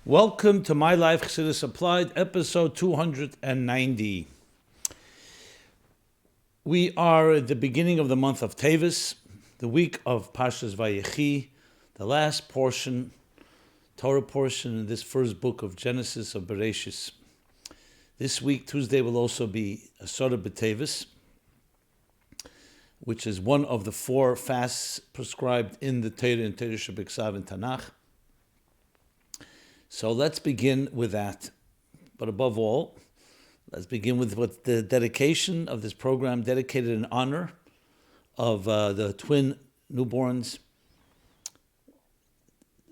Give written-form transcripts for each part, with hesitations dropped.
Welcome to My Life Chassidus Applied, episode 290. We are at the beginning of the month of Teves, the week of Parshas Vayechi, the last portion, Torah portion in this first book of Genesis of Bereshis. This week, Tuesday, will also be Asara B'Teves, which is one of the 4 fasts prescribed in the Torah and Torah Shebiksav and Tanakh. So let's begin with that. But above all, let's begin with what the dedication of this program dedicated in honor of the twin newborns,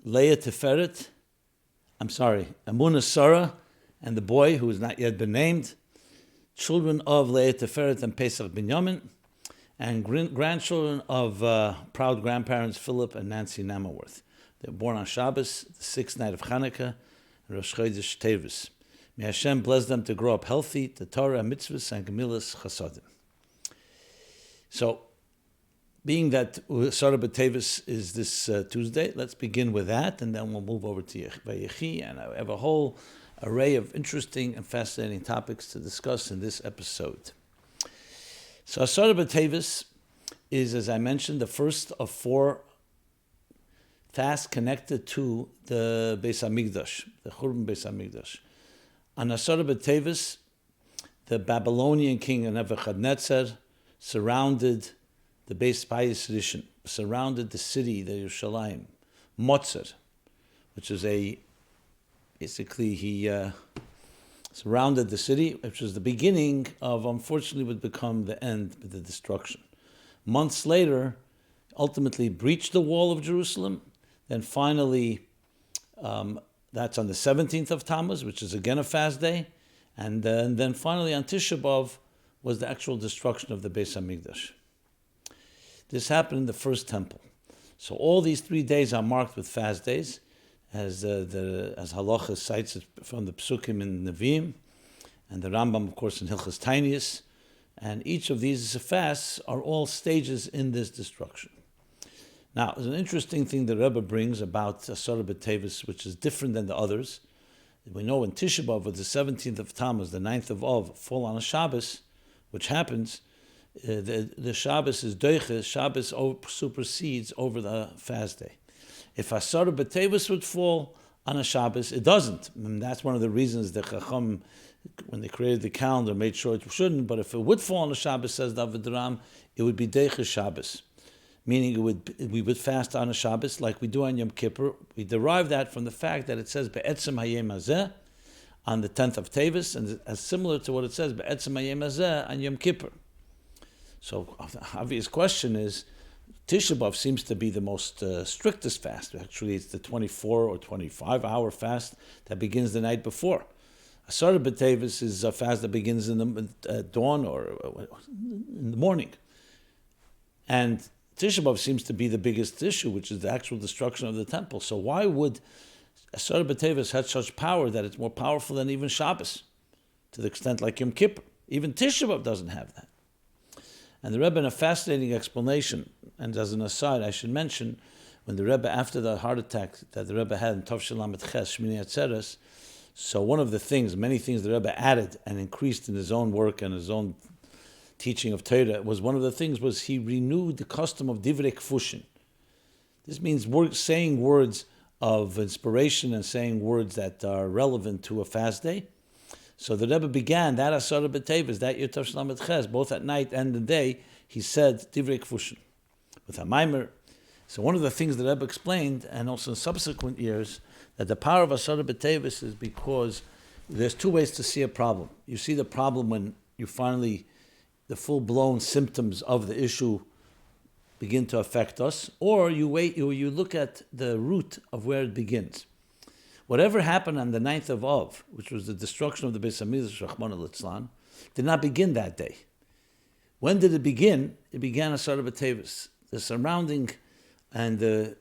Muna Sarah, and the boy who has not yet been named, children of Leah Teferet and Pesach Binyamin, and grandchildren of proud grandparents Philip and Nancy Namaworth. They were born on Shabbos, the 6th night of Chanukah, and Rosh Chodesh Teves. May Hashem bless them to grow up healthy, to Torah, mitzvahs, and gemilas chasadim. So, being that Asara B'Teves is this Tuesday, let's begin with that, and then we'll move over to Vayechi, and I have a whole array of interesting and fascinating topics to discuss in this episode. So, Asara B'Teves is, as I mentioned, the first of 4 fast connected to the Beis Hamikdash, the Churban Beis Hamikdash. On Asara B'Teves, the Babylonian king Nebuchadnezzar surrounded the Beis Payis, surrounded the city, the Yerushalayim, Motzer, which is basically he surrounded the city, which was the beginning of, unfortunately, would become the end, the destruction. Months later, ultimately breached the wall of Jerusalem. Then finally, that's on the 17th of Tammuz, which is again a fast day. And then finally on Tisha B'Av was the actual destruction of the Beis Hamikdash. This happened in the first temple. So all these 3 days are marked with fast days, as Halacha cites it from the Psukim in Nevi'im, and the Rambam, of course, in Hilchas Tainiyus. And each of these fasts are all stages in this destruction. Now, there's an interesting thing the Rebbe brings about Asara B'Teves, which is different than the others. We know when Tisha B'Av was the 17th of Tammuz, the 9th of Av, fall on a Shabbos, which happens, the Shabbos is Doiches, Shabbos supersedes over the fast day. If Asara B'Teves would fall on a Shabbos, it doesn't. And that's one of the reasons the Chacham, when they created the calendar, made sure it shouldn't. But if it would fall on a Shabbos, says David Ram, it would be Doiches Shabbos. Meaning we would fast on a Shabbos like we do on Yom Kippur. We derive that from the fact that it says Be'etzem Hayom Hazeh on the 10th of Teves, and as similar to what it says Be'etzem Hayom Hazeh on Yom Kippur. So the obvious question is, Tisha B'Av seems to be the most strictest fast. Actually, it's the 24 or 25-hour fast that begins the night before. Asara B'Teves is a fast that begins in the dawn or in the morning. And Tisha B'Av seems to be the biggest issue, which is the actual destruction of the temple. So why would Asara B'Teves have such power that it's more powerful than even Shabbos, to the extent like Yom Kippur? Even Tisha B'Av doesn't have that. And the Rebbe, in a fascinating explanation, and as an aside, I should mention, when the Rebbe, after the heart attack that the Rebbe had in Tov Shel Lamed Ches, Shmini Atzeres, so one of the things, many things the Rebbe added and increased in his own work and his own teaching of Torah, was one of the things was he renewed the custom of divrei kfushin. This means saying words of inspiration and saying words that are relevant to a fast day. So the Rebbe began that Asara B'Teves, that Yom Tov Shel Lamed Ches, both at night and the day, he said divrei kfushin with a maimer. So one of the things the Rebbe explained, and also in subsequent years, that the power of Asara B'Teves is because there's 2 ways to see a problem. You see the problem when you finally the full-blown symptoms of the issue begin to affect us, or you look at the root of where it begins. Whatever happened on the 9th of Av, which was the destruction of the Beis Hamikdash, Rachmana litzlan, did not begin that day. When did it begin? It began Asara B'Teves. The surrounding and the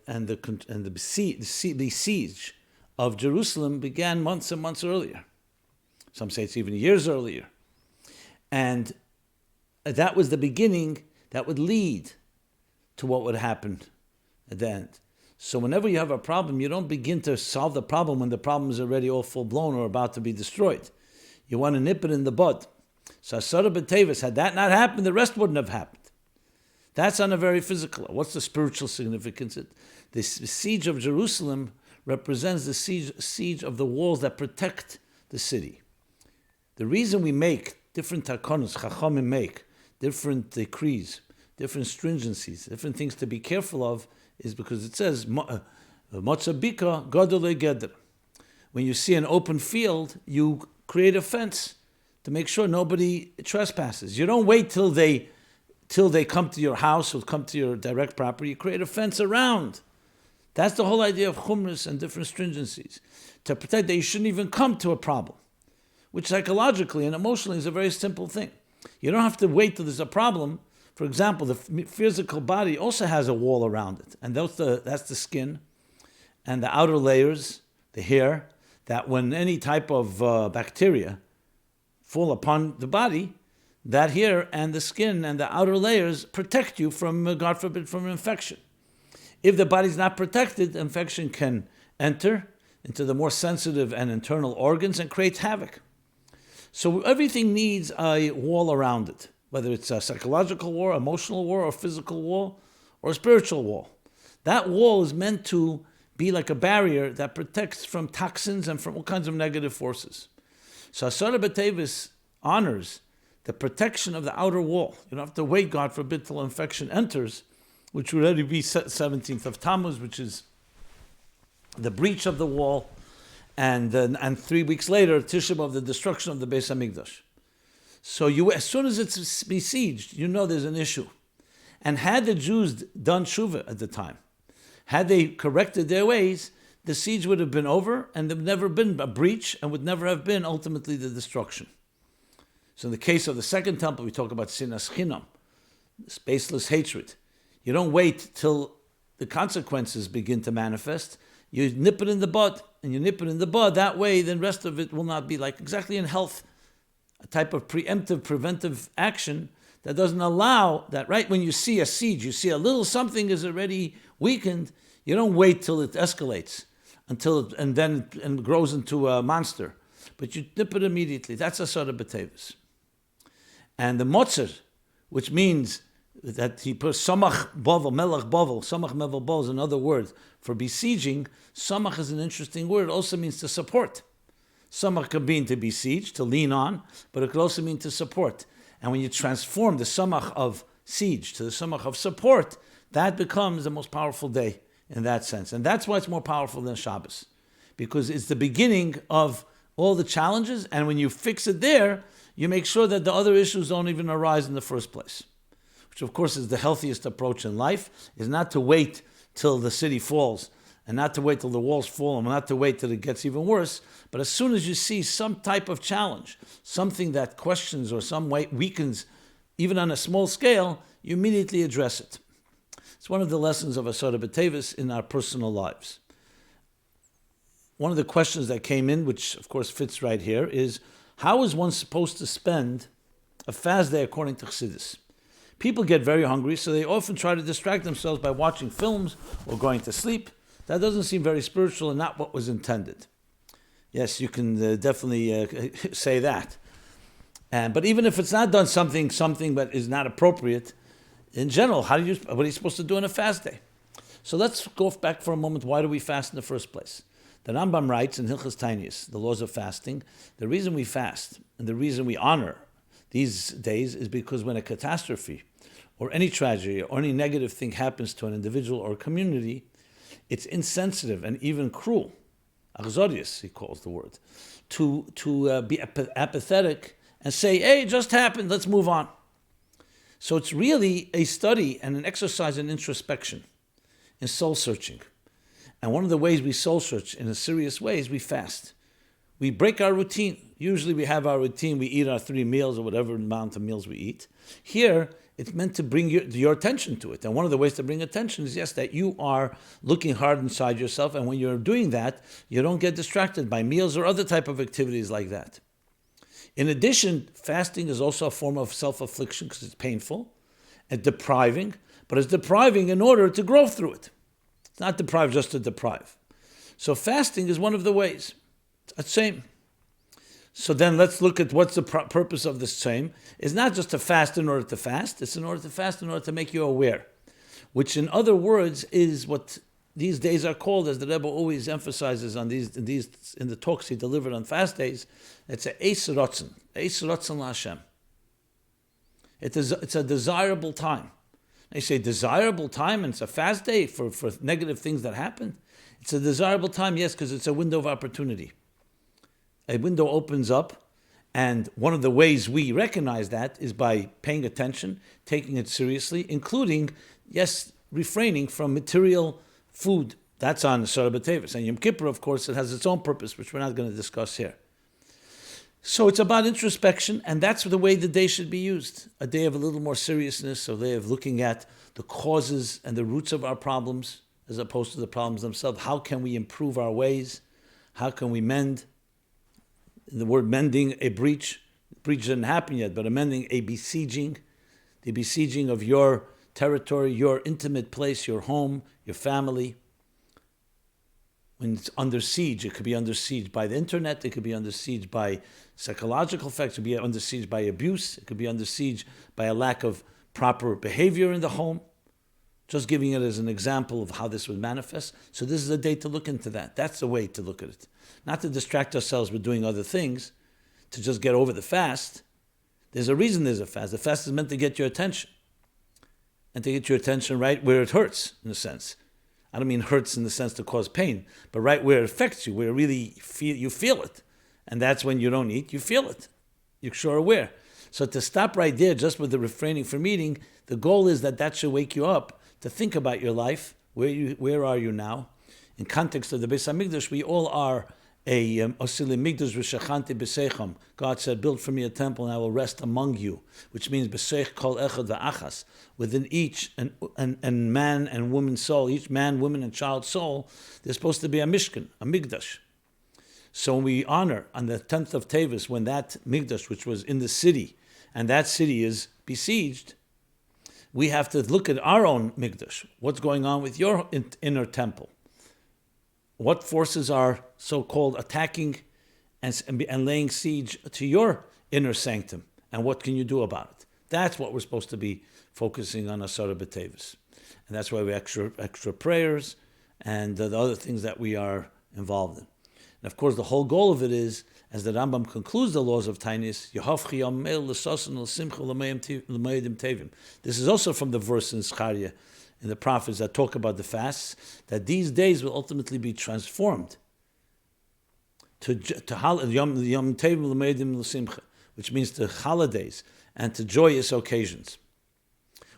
siege of Jerusalem began months and months earlier. Some say it's even years earlier. And that was the beginning that would lead to what would happen at the end. So whenever you have a problem, you don't begin to solve the problem when the problem is already all full-blown or about to be destroyed. You want to nip it in the bud. So Asara b'Teves, had that not happened, the rest wouldn't have happened. That's on a very physical level. What's the spiritual significance? The siege of Jerusalem represents the siege of the walls that protect the city. The reason we make different takonos, chachamim make, different decrees, different stringencies, different things to be careful of, is because it says, Matzah bika gadolei geder. When you see an open field, you create a fence to make sure nobody trespasses. You don't wait till they come to your house or come to your direct property. You create a fence around. That's the whole idea of chumras and different stringencies, to protect that you shouldn't even come to a problem, which psychologically and emotionally is a very simple thing. You don't have to wait till there's a problem. For example, the physical body also has a wall around it, and that's the skin and the outer layers, the hair, that when any type of bacteria fall upon the body, that hair and the skin and the outer layers protect you from, God forbid, from infection. If the body's not protected, infection can enter into the more sensitive and internal organs and create havoc. So everything needs a wall around it, whether it's a psychological wall, emotional wall, or physical wall, or a spiritual wall. That wall is meant to be like a barrier that protects from toxins and from all kinds of negative forces. So Asara b'Teves honors the protection of the outer wall. You don't have to wait, God forbid, till infection enters, which would already be 17th of Tammuz, which is the breach of the wall, and 3 weeks later, Tisha B'Av, the destruction of the Beis Hamikdash. So as soon as it's besieged, you know there's an issue. And had the Jews done tshuva at the time, had they corrected their ways, the siege would have been over, and there would never been a breach, and would never have been ultimately the destruction. So in the case of the second temple, we talk about sinas chinam, spaceless hatred. You don't wait till the consequences begin to manifest. You nip it in the bud, and you nip it in the bud. That way, the rest of it will not be like exactly in health, a type of preemptive, preventive action that doesn't allow that. Right when you see a siege, you see a little something is already weakened. You don't wait till it escalates and grows into a monster, but you nip it immediately. That's Asara b'Teves. And the Motzer, which means that he put Samach Bavel, Melech Bavel, Samach Mevel Bavel is another word for besieging. Samach is an interesting word. It also means to support. Samach could mean to besiege, to lean on, but it could also mean to support. And when you transform the Samach of siege to the Samach of support, that becomes the most powerful day in that sense. And that's why it's more powerful than Shabbos, because it's the beginning of all the challenges, and when you fix it there, you make sure that the other issues don't even arise in the first place. Which of course is the healthiest approach in life, is not to wait till the city falls, and not to wait till the walls fall, and not to wait till it gets even worse, but as soon as you see some type of challenge, something that questions or some way weakens, even on a small scale, you immediately address it. It's one of the lessons of Asara b'Teves in our personal lives. One of the questions that came in, which of course fits right here, is how is one supposed to spend a fast day according to Chassidus? People get very hungry, so they often try to distract themselves by watching films or going to sleep. That doesn't seem very spiritual and not what was intended. Yes, you can definitely say that. But even if it's not done something that is not appropriate, in general, what are you supposed to do on a fast day? So let's go back for a moment. Why do we fast in the first place? The Rambam writes in Hilchos Tainis, the laws of fasting, the reason we fast and the reason we honor these days is because when a catastrophe or any tragedy or any negative thing happens to an individual or community, it's insensitive and even cruel, achzorius, he calls the word, to be apathetic and say, hey, it just happened, let's move on. So it's really a study and an exercise in introspection, in soul searching. And one of the ways we soul search in a serious way is we fast. We break our routine. Usually we have our routine, we eat our 3 meals or whatever amount of meals we eat. Here, it's meant to bring your attention to it. And one of the ways to bring attention is, yes, that you are looking hard inside yourself, and when you're doing that, you don't get distracted by meals or other type of activities like that. In addition, fasting is also a form of self-affliction because it's painful and depriving, but it's depriving in order to grow through it. It's not deprive just to deprive. So fasting is one of the ways. It's same. So then let's look at what's the purpose of this same. It's not just to fast in order to fast. It's in order to fast in order to make you aware. Which in other words is what these days are called, as the Rebbe always emphasizes on in the talks he delivered on fast days. It's a Eis Rotzen LaHashem. It's a desirable time. They say desirable time and it's a fast day for negative things that happen. It's a desirable time, yes, because it's a window of opportunity. A window opens up, and one of the ways we recognize that is by paying attention, taking it seriously, including, yes, refraining from material food. That's on the Shabbat Teves. And Yom Kippur, of course, it has its own purpose, which we're not going to discuss here. So it's about introspection, and that's the way the day should be used. A day of a little more seriousness, a day of looking at the causes and the roots of our problems, as opposed to the problems themselves. How can we improve our ways? How can we mend? In the word mending a breach didn't happen yet, but amending a besieging, the besieging of your territory, your intimate place, your home, your family. When it's under siege, it could be under siege by the internet, it could be under siege by psychological effects, it could be under siege by abuse, it could be under siege by a lack of proper behavior in the home. Just giving it as an example of how this would manifest. So this is a day to look into that. That's the way to look at it. Not to distract ourselves with doing other things, to just get over the fast. There's a reason there's a fast. The fast is meant to get your attention. And to get your attention right where it hurts, in a sense. I don't mean hurts in the sense to cause pain, but right where it affects you, where really you feel it. And that's when you don't eat, you feel it. You're sure aware. So to stop right there, just with the refraining from eating, the goal is that should wake you up to think about your life. Where are you now? In context of the Beis HaMikdash, we all are a Osili Migdash v'shachanti b'seicham. God said, build for me a temple and I will rest among you, which means b'seich kol echad v'achas. Within each and man and woman soul, each man, woman, and child soul, there's supposed to be a mishkan, a migdash. So when we honor on the 10th of Teves, when that migdash, which was in the city, and that city is besieged, we have to look at our own migdash. What's going on with your inner temple? What forces are so-called attacking and laying siege to your inner sanctum? And what can you do about it? That's what we're supposed to be focusing on Asara B'Tevis. And that's why we extra prayers and the other things that we are involved in. And of course, the whole goal of it is, as the Rambam concludes the laws of Tainis, this is also from the verse in Zechariah, in the prophets that talk about the fasts, that these days will ultimately be transformed to Yom Tevim, which means to holidays and to joyous occasions.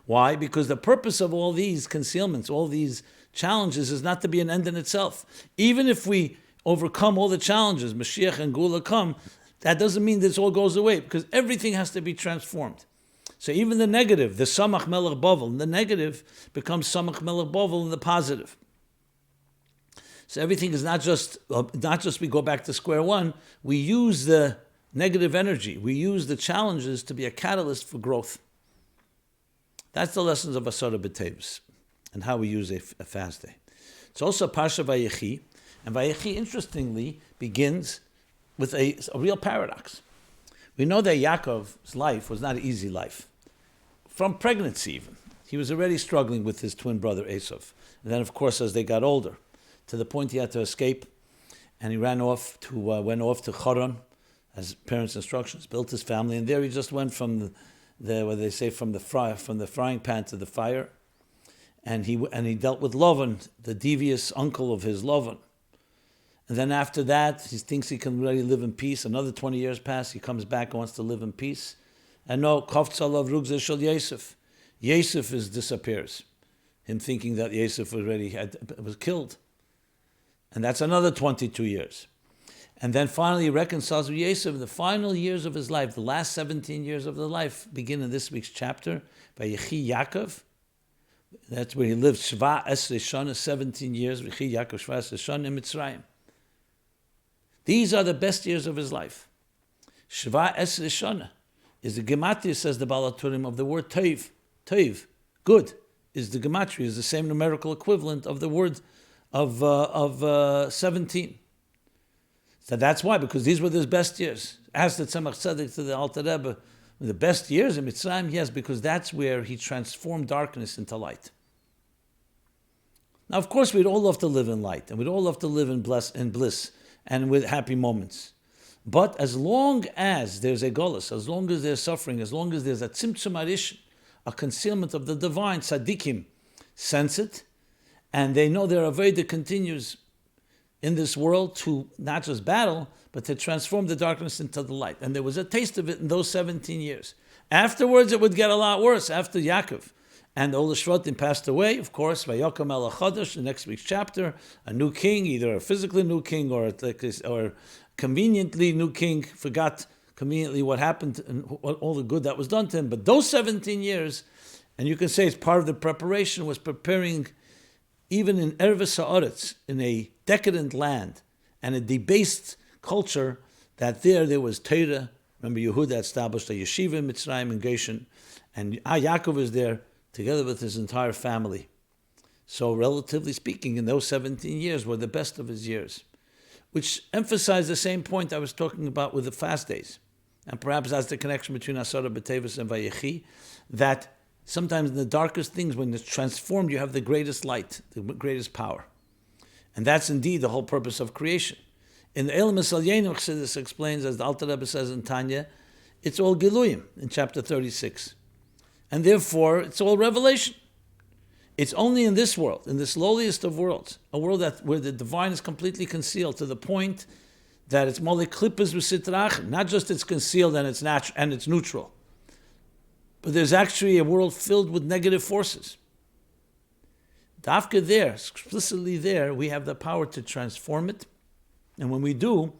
Why? Because the purpose of all these concealments, all these challenges, is not to be an end in itself. Even if we overcome all the challenges, Moshiach and Gula come, that doesn't mean this all goes away, because everything has to be transformed. So even the negative, the Samach Melech Bovel, the negative becomes Samach Melech Bovel in the positive. So everything is not just we go back to square one, we use the negative energy, we use the challenges to be a catalyst for growth. That's the lessons of Asara B'Teves and how we use a fast day. It's also Parsha Vayechi, and Vayechi, interestingly, begins with a real paradox. We know that Yaakov's life was not an easy life. From pregnancy even. He was already struggling with his twin brother Yosef. And then, of course, as they got older, to the point he had to escape, and he went off to Haran, as parents' instructions, built his family, and there he just went from the frying pan to the fire, and he dealt with Lavan, the devious uncle of his Lavan. And then after that, he thinks he can really live in peace. Another 20 years pass, he comes back and wants to live in peace. And no, Kafz alav rugzeh shel Yosef. Yosef disappears. Him thinking that Yosef was killed. And that's another 22 years. And then finally he reconciles with Yosef. The final years of his life, the last 17 years of his life, begin in this week's chapter, Vayechi Yaakov. That's where he lived Shva Esrei Shana, 17 years, Vayechi Yaakov Shva Esrei Shana in Mitzrayim. These are the best years of his life. Shva Esrei Shana is the gematria, says the Baal HaTurim, of the word Tev. Tev, good. is the gematria, is the same numerical equivalent of the word of 17. So that's why, because these were his best years. Asked the Tzemach Tzedek to the Alter Rebbe, the best years in Mitzrayim, yes, because that's where he transformed darkness into light. Now, of course, we'd all love to live in light, and we'd all love to live in bliss and with happy moments. But as long as there's a golus, as long as there's suffering, as long as there's a tzimtzum arish, a concealment of the divine, tzaddikim sense it, and they know their avodah continues in this world to not just battle, but to transform the darkness into the light. And there was a taste of it in those 17 years. Afterwards, it would get a lot worse after Yaakov. And all the Shvatim passed away, of course, Vayechi melech chadash, the next week's chapter, a new king, either a physically new king or conveniently new king, forgot conveniently what happened and all the good that was done to him. But those 17 years, and you can say it's part of the preparation, was preparing, even in Erves Haaretz, in a decadent land and a debased culture, that there was Torah. Remember, Yehuda established a yeshiva in Mitzrayim and Goshen, and Yaakov is there together with his entire family. So relatively speaking, in those 17 years were the best of his years, which emphasized the same point I was talking about with the fast days. And perhaps that's the connection between Asara B'Teves and Vayechi, that sometimes in the darkest things, when it's transformed, you have the greatest light, the greatest power. And that's indeed the whole purpose of creation. In the Elam Esalyenim, Chassidus explains, as the Alter Rebbe says in Tanya, it's all Giluyim in chapter 36. And therefore, it's all revelation. It's only in this world, in this lowliest of worlds, a world where the divine is completely concealed to the point that it's mole klippas v'sitrach, not just it's concealed and it's natural and it's neutral, but there's actually a world filled with negative forces. Dafka there, explicitly there, we have the power to transform it. And when we do,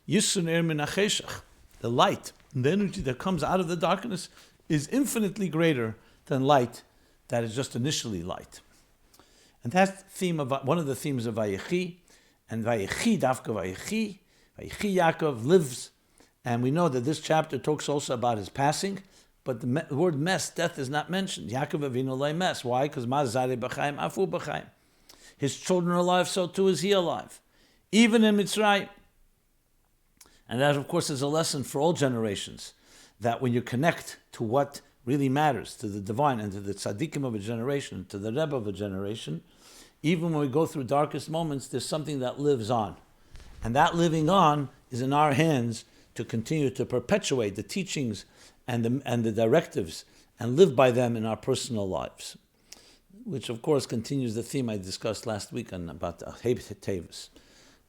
Yisun Er Min HaCheshach, the light, the energy that comes out of the darkness is infinitely greater than light that is just initially light. And that's theme of one of the themes of Vayechi. And Vayechi, Dafka Vayechi Yaakov lives. And we know that this chapter talks also about his passing, but the word mes, death, is not mentioned. Yaakov Avinu lay mes. Why? Because ma zare b'chaim, afu b'chaim. His children are alive, so too is he alive. Even in Mitzrayim. And that, of course, is a lesson for all generations, that when you connect to what really matters, to the divine and to the tzaddikim of a generation, to the Rebbe of a generation, even when we go through darkest moments, there's something that lives on. And that living on is in our hands to continue to perpetuate the teachings and the directives and live by them in our personal lives, which, of course, continues the theme I discussed last week about Teves.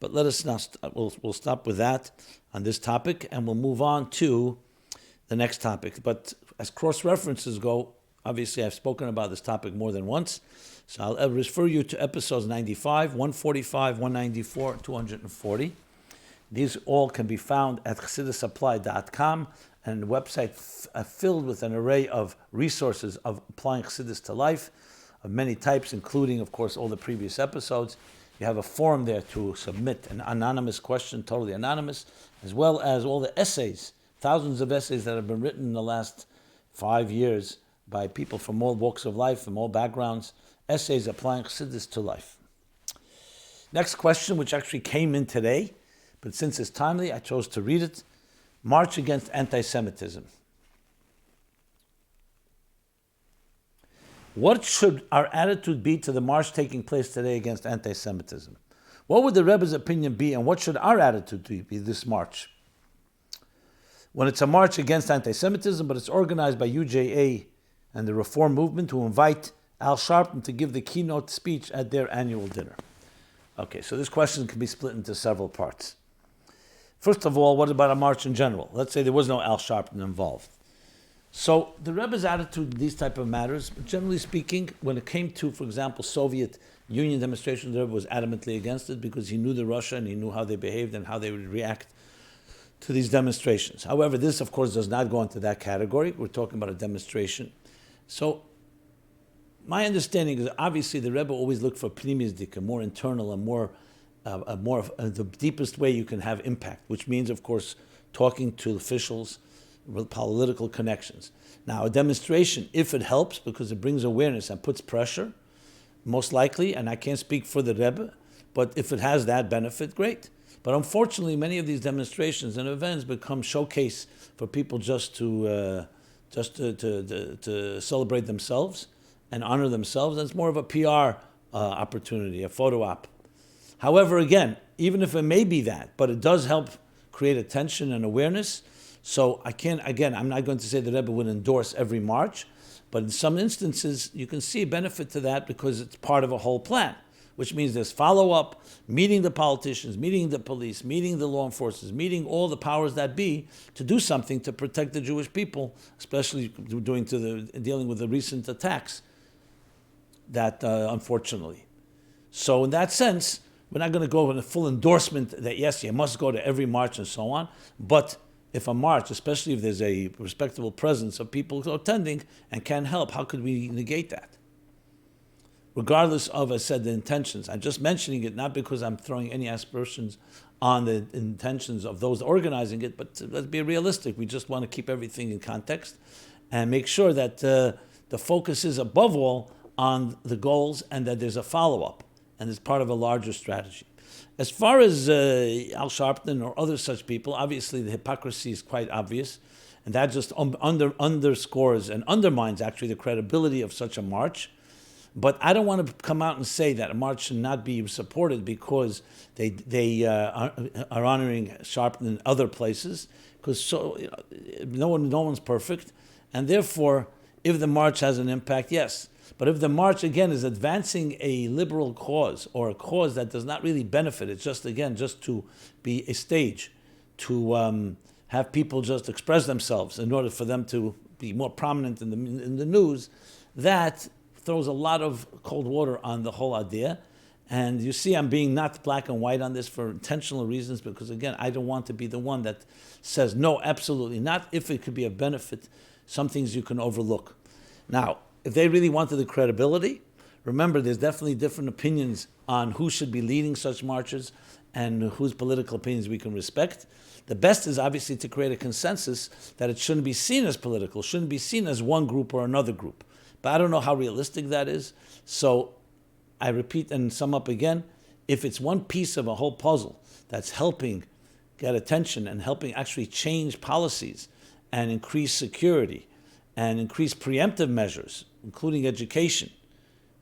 But let us now, we'll stop with that on this topic, and we'll move on to the next topic. But as cross-references go, obviously I've spoken about this topic more than once, so I'll refer you to episodes 95, 145, 194, 240. These all can be found at chassidusapply.com, and a website filled with an array of resources of applying Chassidus to life, of many types, including, of course, all the previous episodes. You have a form there to submit an anonymous question, totally anonymous, as well as all the essays, thousands of essays that have been written in the last 5 years by people from all walks of life, from all backgrounds, essays applying Chassidus to life. Next question, which actually came in today, but since it's timely, I chose to read it. March against anti-Semitism. What should our attitude be to the march taking place today against anti-Semitism? What would the Rebbe's opinion be, and what should our attitude be this march? When it's a march against anti-Semitism, but it's organized by UJA and the Reform Movement to invite Al Sharpton to give the keynote speech at their annual dinner. Okay, so this question can be split into several parts. First of all, what about a march in general? Let's say there was no Al Sharpton involved. So the Rebbe's attitude in these type of matters, generally speaking, when it came to, for example, Soviet Union demonstrations, the Rebbe was adamantly against it because he knew the Russia and he knew how they behaved and how they would react to these demonstrations. However, this, of course, does not go into that category. We're talking about a demonstration. So my understanding is obviously the Rebbe always looked for pnimius dika, more internal and more the deepest way you can have impact, which means, of course, talking to officials, political connections. Now, a demonstration, if it helps, because it brings awareness and puts pressure, most likely, and I can't speak for the Rebbe, but if it has that benefit, great. But unfortunately, many of these demonstrations and events become showcase for people just to celebrate themselves and honor themselves. And it's more of a PR opportunity, a photo op. However, again, even if it may be that, but it does help create attention and awareness. So I'm not going to say the Rebbe would endorse every march, but in some instances, you can see a benefit to that because it's part of a whole plan, which means there's follow-up, meeting the politicians, meeting the police, meeting the law enforcement, meeting all the powers that be to do something to protect the Jewish people, especially dealing with the recent attacks that, unfortunately. So in that sense, we're not going to go with a full endorsement that, yes, you must go to every march and so on, but if a march, especially if there's a respectable presence of people attending and can help, how could we negate that? Regardless of, as I said, the intentions. I'm just mentioning it not because I'm throwing any aspersions on the intentions of those organizing it, but let's be realistic. We just want to keep everything in context and make sure that the focus is above all on the goals and that there's a follow-up and it's part of a larger strategy. As far as Al Sharpton or other such people, obviously the hypocrisy is quite obvious, and that just underscores and undermines actually the credibility of such a march. But I don't want to come out and say that a march should not be supported because they are honoring Sharpton in other places, because no one's perfect, and therefore, if the march has an impact, yes. But if the march, again, is advancing a liberal cause or a cause that does not really benefit, it's just to be a stage, to have people just express themselves in order for them to be more prominent in the news, that throws a lot of cold water on the whole idea. And you see I'm being not black and white on this for intentional reasons, because, again, I don't want to be the one that says, no, absolutely not. If it could be a benefit, some things you can overlook. Now, if they really wanted the credibility, remember there's definitely different opinions on who should be leading such marches and whose political opinions we can respect. The best is obviously to create a consensus that it shouldn't be seen as political, shouldn't be seen as one group or another group. But I don't know how realistic that is. So I repeat and sum up again, if it's one piece of a whole puzzle that's helping get attention and helping actually change policies and increase security and increase preemptive measures, including education,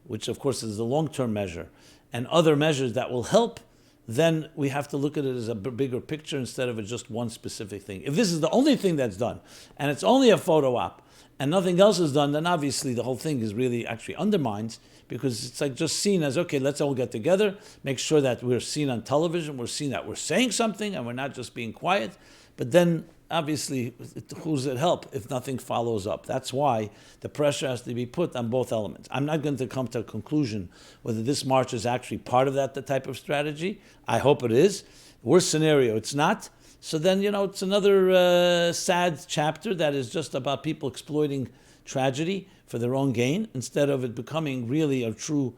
which of course is the long-term measure, and other measures that will help, then we have to look at it as a bigger picture instead of just one specific thing. If this is the only thing that's done, and it's only a photo op, and nothing else is done, then obviously the whole thing is really actually undermined, because it's like just seen as, okay, let's all get together, make sure that we're seen on television, we're seen that we're saying something, and we're not just being quiet, but then obviously, who's it help if nothing follows up? That's why the pressure has to be put on both elements. I'm not going to come to a conclusion whether this march is actually part of that type of strategy. I hope it is. Worst scenario, it's not. So then, it's another sad chapter that is just about people exploiting tragedy for their own gain, instead of it becoming really a true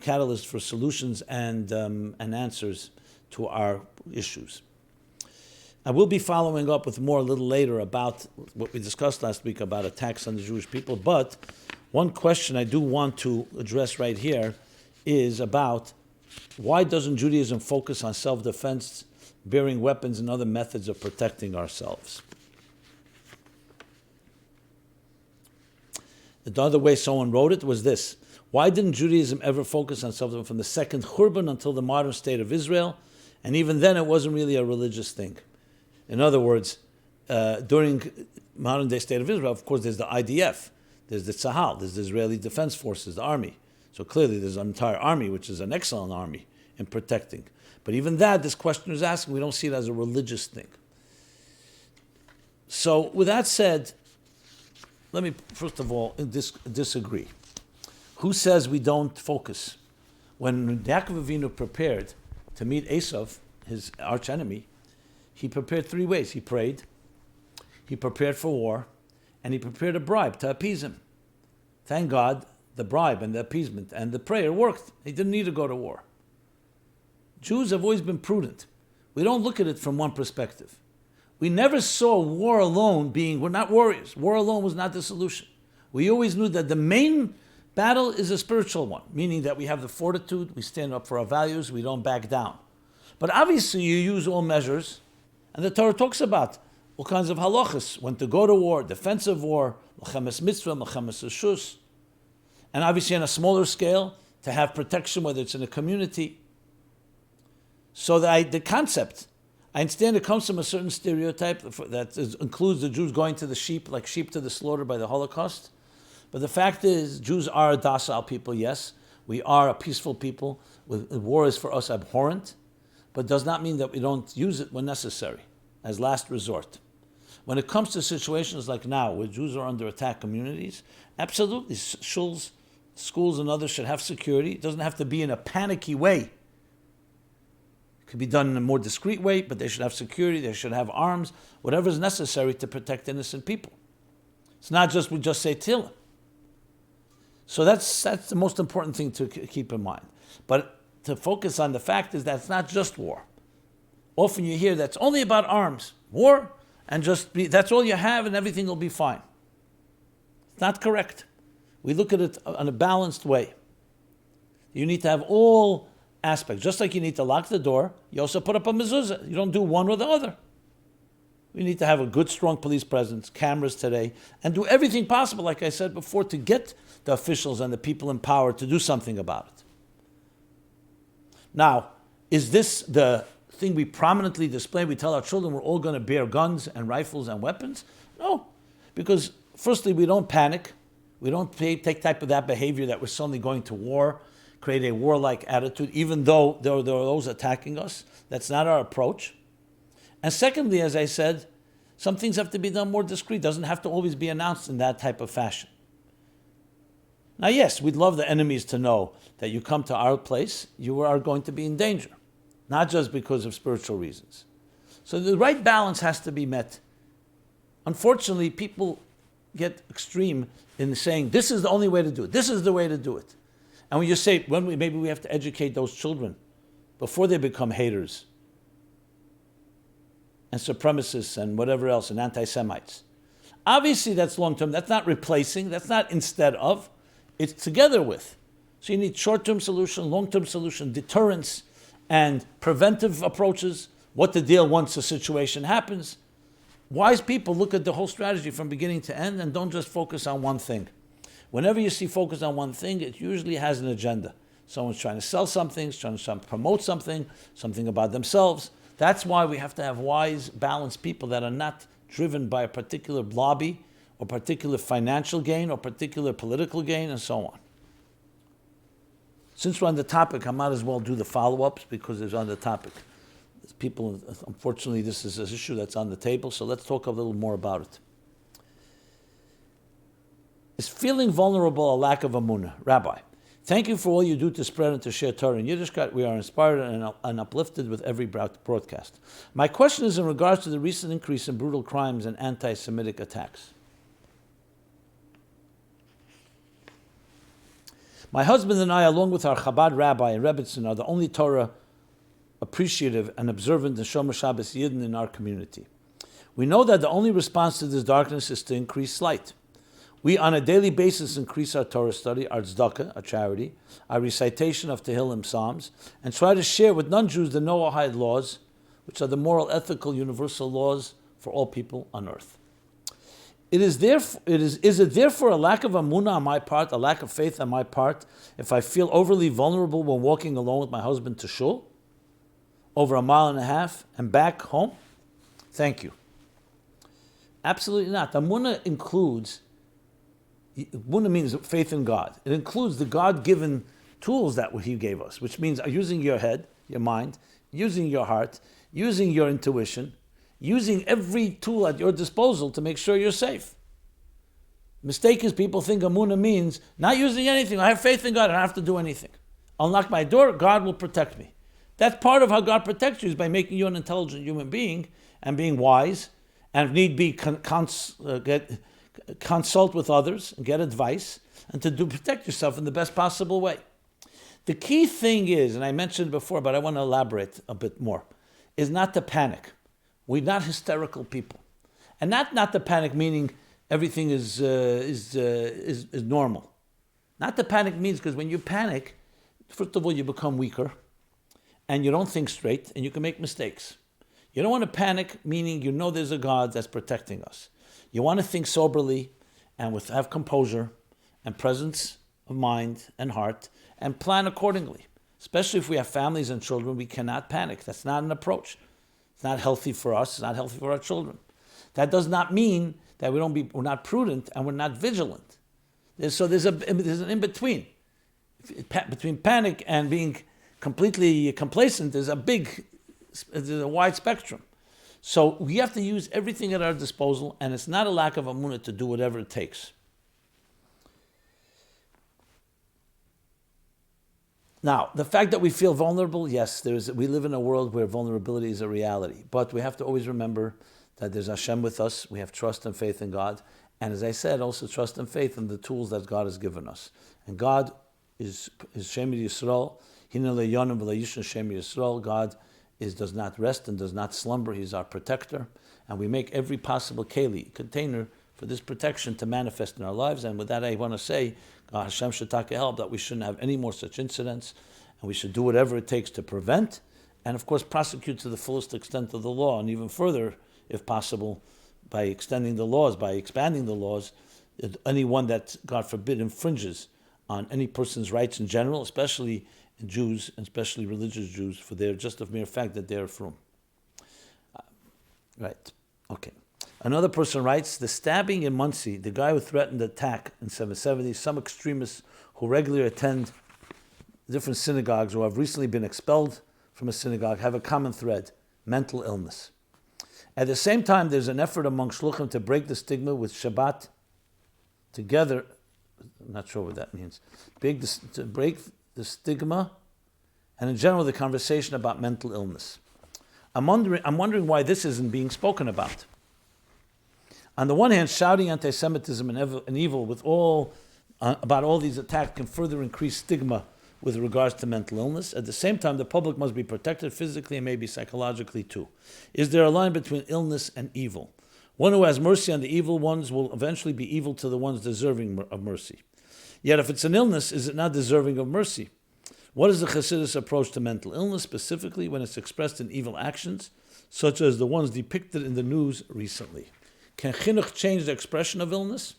catalyst for solutions and answers to our issues. I will be following up with more a little later about what we discussed last week about attacks on the Jewish people, but one question I do want to address right here is about why doesn't Judaism focus on self-defense, bearing weapons, and other methods of protecting ourselves? The other way someone wrote it was this: why didn't Judaism ever focus on self-defense from the second Churban until the modern state of Israel? And even then it wasn't really a religious thing. In other words, during modern-day state of Israel, of course, there's the IDF, there's the Tzahal, there's the Israeli Defense Forces, the army. So clearly there's an entire army, which is an excellent army in protecting. But even that, this questioner is asking, we don't see it as a religious thing. So with that said, let me, first of all, disagree. Who says we don't focus? When Yaakov Avinu prepared to meet Esav, his archenemy, he prepared three ways. He prayed, he prepared for war, and he prepared a bribe to appease him. Thank God, the bribe and the appeasement and the prayer worked. He didn't need to go to war. Jews have always been prudent. We don't look at it from one perspective. We never saw war alone we're not warriors. War alone was not the solution. We always knew that the main battle is a spiritual one, meaning that we have the fortitude, we stand up for our values, we don't back down. But obviously you use all measures, and the Torah talks about all kinds of halachas, when to go to war, defensive war, l'chemes mitzvah, l'chemes reshus, and obviously on a smaller scale, to have protection, whether it's in a community. So the concept, I understand it comes from a certain stereotype that includes the Jews going to the sheep, like sheep to the slaughter by the Holocaust. But the fact is, Jews are a docile people, yes. We are a peaceful people. War is for us abhorrent, but does not mean that we don't use it when necessary, as last resort. When it comes to situations like now, where Jews are under attack communities, absolutely, shuls, schools and others should have security. It doesn't have to be in a panicky way. It could be done in a more discreet way, but they should have security, they should have arms, whatever is necessary to protect innocent people. It's not just we just say Tehillim. So that's the most important thing to keep in mind. But to focus on the fact is that it's not just war. Often you hear that's only about arms. War, and that's all you have and everything will be fine. It's not correct. We look at it in a balanced way. You need to have all aspects. Just like you need to lock the door, you also put up a mezuzah. You don't do one or the other. We need to have a good, strong police presence, cameras today, and do everything possible, like I said before, to get the officials and the people in power to do something about it. Now, is this the thing we prominently display? We tell our children we're all going to bear guns and rifles and weapons? No, because firstly, we don't panic. We don't take type of that behavior that we're suddenly going to war, create a warlike attitude, even though there are those attacking us. That's not our approach. And secondly, as I said, some things have to be done more discreet. It doesn't have to always be announced in that type of fashion. Now, yes, we'd love the enemies to know that you come to our place, you are going to be in danger, not just because of spiritual reasons. So the right balance has to be met. Unfortunately, people get extreme in saying, this is the only way to do it. This is the way to do it. And when you say, maybe we have to educate those children before they become haters and supremacists and whatever else, and anti-Semites. Obviously, that's long-term. That's not replacing. That's not instead of. It's together with. So you need short-term solution, long-term solution, deterrence, and preventive approaches, what to deal once a situation happens. Wise people look at the whole strategy from beginning to end and don't just focus on one thing. Whenever you see focus on one thing, it usually has an agenda. Someone's trying to sell something, trying to promote something about themselves. That's why we have to have wise, balanced people that are not driven by a particular lobby or particular financial gain or particular political gain and so on. Since we're on the topic, I might as well do the follow-ups because it's on the topic. People, unfortunately, this is an issue that's on the table, so let's talk a little more about it. Is feeling vulnerable a lack of emunah? Rabbi, thank you for all you do to spread and to share Torah in Yiddishkeit. We are inspired and uplifted with every broadcast. My question is in regards to the recent increase in brutal crimes and anti-Semitic attacks. My husband and I, along with our Chabad rabbi and Rebbitzin, are the only Torah appreciative and observant and Siyum HaShas Yidden in our community. We know that the only response to this darkness is to increase light. We, on a daily basis, increase our Torah study, our tzedakah, a charity, our recitation of Tehillim Psalms, and try to share with non-Jews the Noahide laws, which are the moral, ethical, universal laws for all people on earth. Is it therefore a lack of emunah on my part, a lack of faith on my part, if I feel overly vulnerable when walking alone with my husband to shul, over 1.5 miles and back home? Thank you. Absolutely not. Emunah means faith in God. It includes the God-given tools that He gave us, which means using your head, your mind, using your heart, using your intuition, using every tool at your disposal to make sure you're safe. Mistake is people think emunah means not using anything. I have faith in God, I don't have to do anything. I'll unlock my door, God will protect me. That's part of how God protects you, is by making you an intelligent human being and being wise, and if need be, consult with others and get advice, and to protect yourself in the best possible way. The key thing is, and I mentioned before, but I want to elaborate a bit more, is not to panic. We're not hysterical people. And not the panic meaning everything is normal. Not the panic means, because when you panic, first of all, you become weaker, and you don't think straight, and you can make mistakes. You don't want to panic, meaning you know there's a God that's protecting us. You want to think soberly and have composure and presence of mind and heart and plan accordingly. Especially if we have families and children, we cannot panic. That's not an approach. It's not healthy for us. It's not healthy for our children. That does not mean that we're not prudent and we're not vigilant. There's an in-between. Between panic and being completely complacent, there's a wide spectrum. So we have to use everything at our disposal, and it's not a lack of amunah to do whatever it takes. Now, the fact that we feel vulnerable, yes, we live in a world where vulnerability is a reality. But we have to always remember that there's Hashem with us. We have trust and faith in God. And as I said, also trust and faith in the tools that God has given us. And God is Shem Yisrael. Hine le'yonim v'le'yishon Shem Yisrael. God does not rest and does not slumber. He's our protector. And we make every possible container for this protection to manifest in our lives. And with that, I want to say, Hashem should take help that we shouldn't have any more such incidents, and we should do whatever it takes to prevent, and of course prosecute to the fullest extent of the law, and even further, if possible, by expanding the laws, anyone that, God forbid, infringes on any person's rights in general, especially Jews, and especially religious Jews, for their just of mere fact that they're from. Right. Okay. Another person writes, the stabbing in Muncie, the guy who threatened attack in 770, some extremists who regularly attend different synagogues or have recently been expelled from a synagogue have a common thread, mental illness. At the same time, there's an effort among shluchim to break the stigma with Shabbat together. I'm not sure what that means. To break the stigma, and in general, the conversation about mental illness. I'm wondering why this isn't being spoken about. On the one hand, shouting anti-Semitism and evil about all these attacks can further increase stigma with regards to mental illness. At the same time, the public must be protected physically and maybe psychologically too. Is there a line between illness and evil? One who has mercy on the evil ones will eventually be evil to the ones deserving of mercy. Yet if it's an illness, is it not deserving of mercy? What is the Chassidus approach to mental illness, specifically when it's expressed in evil actions, such as the ones depicted in the news recently? Can chinuch change the expression of illness?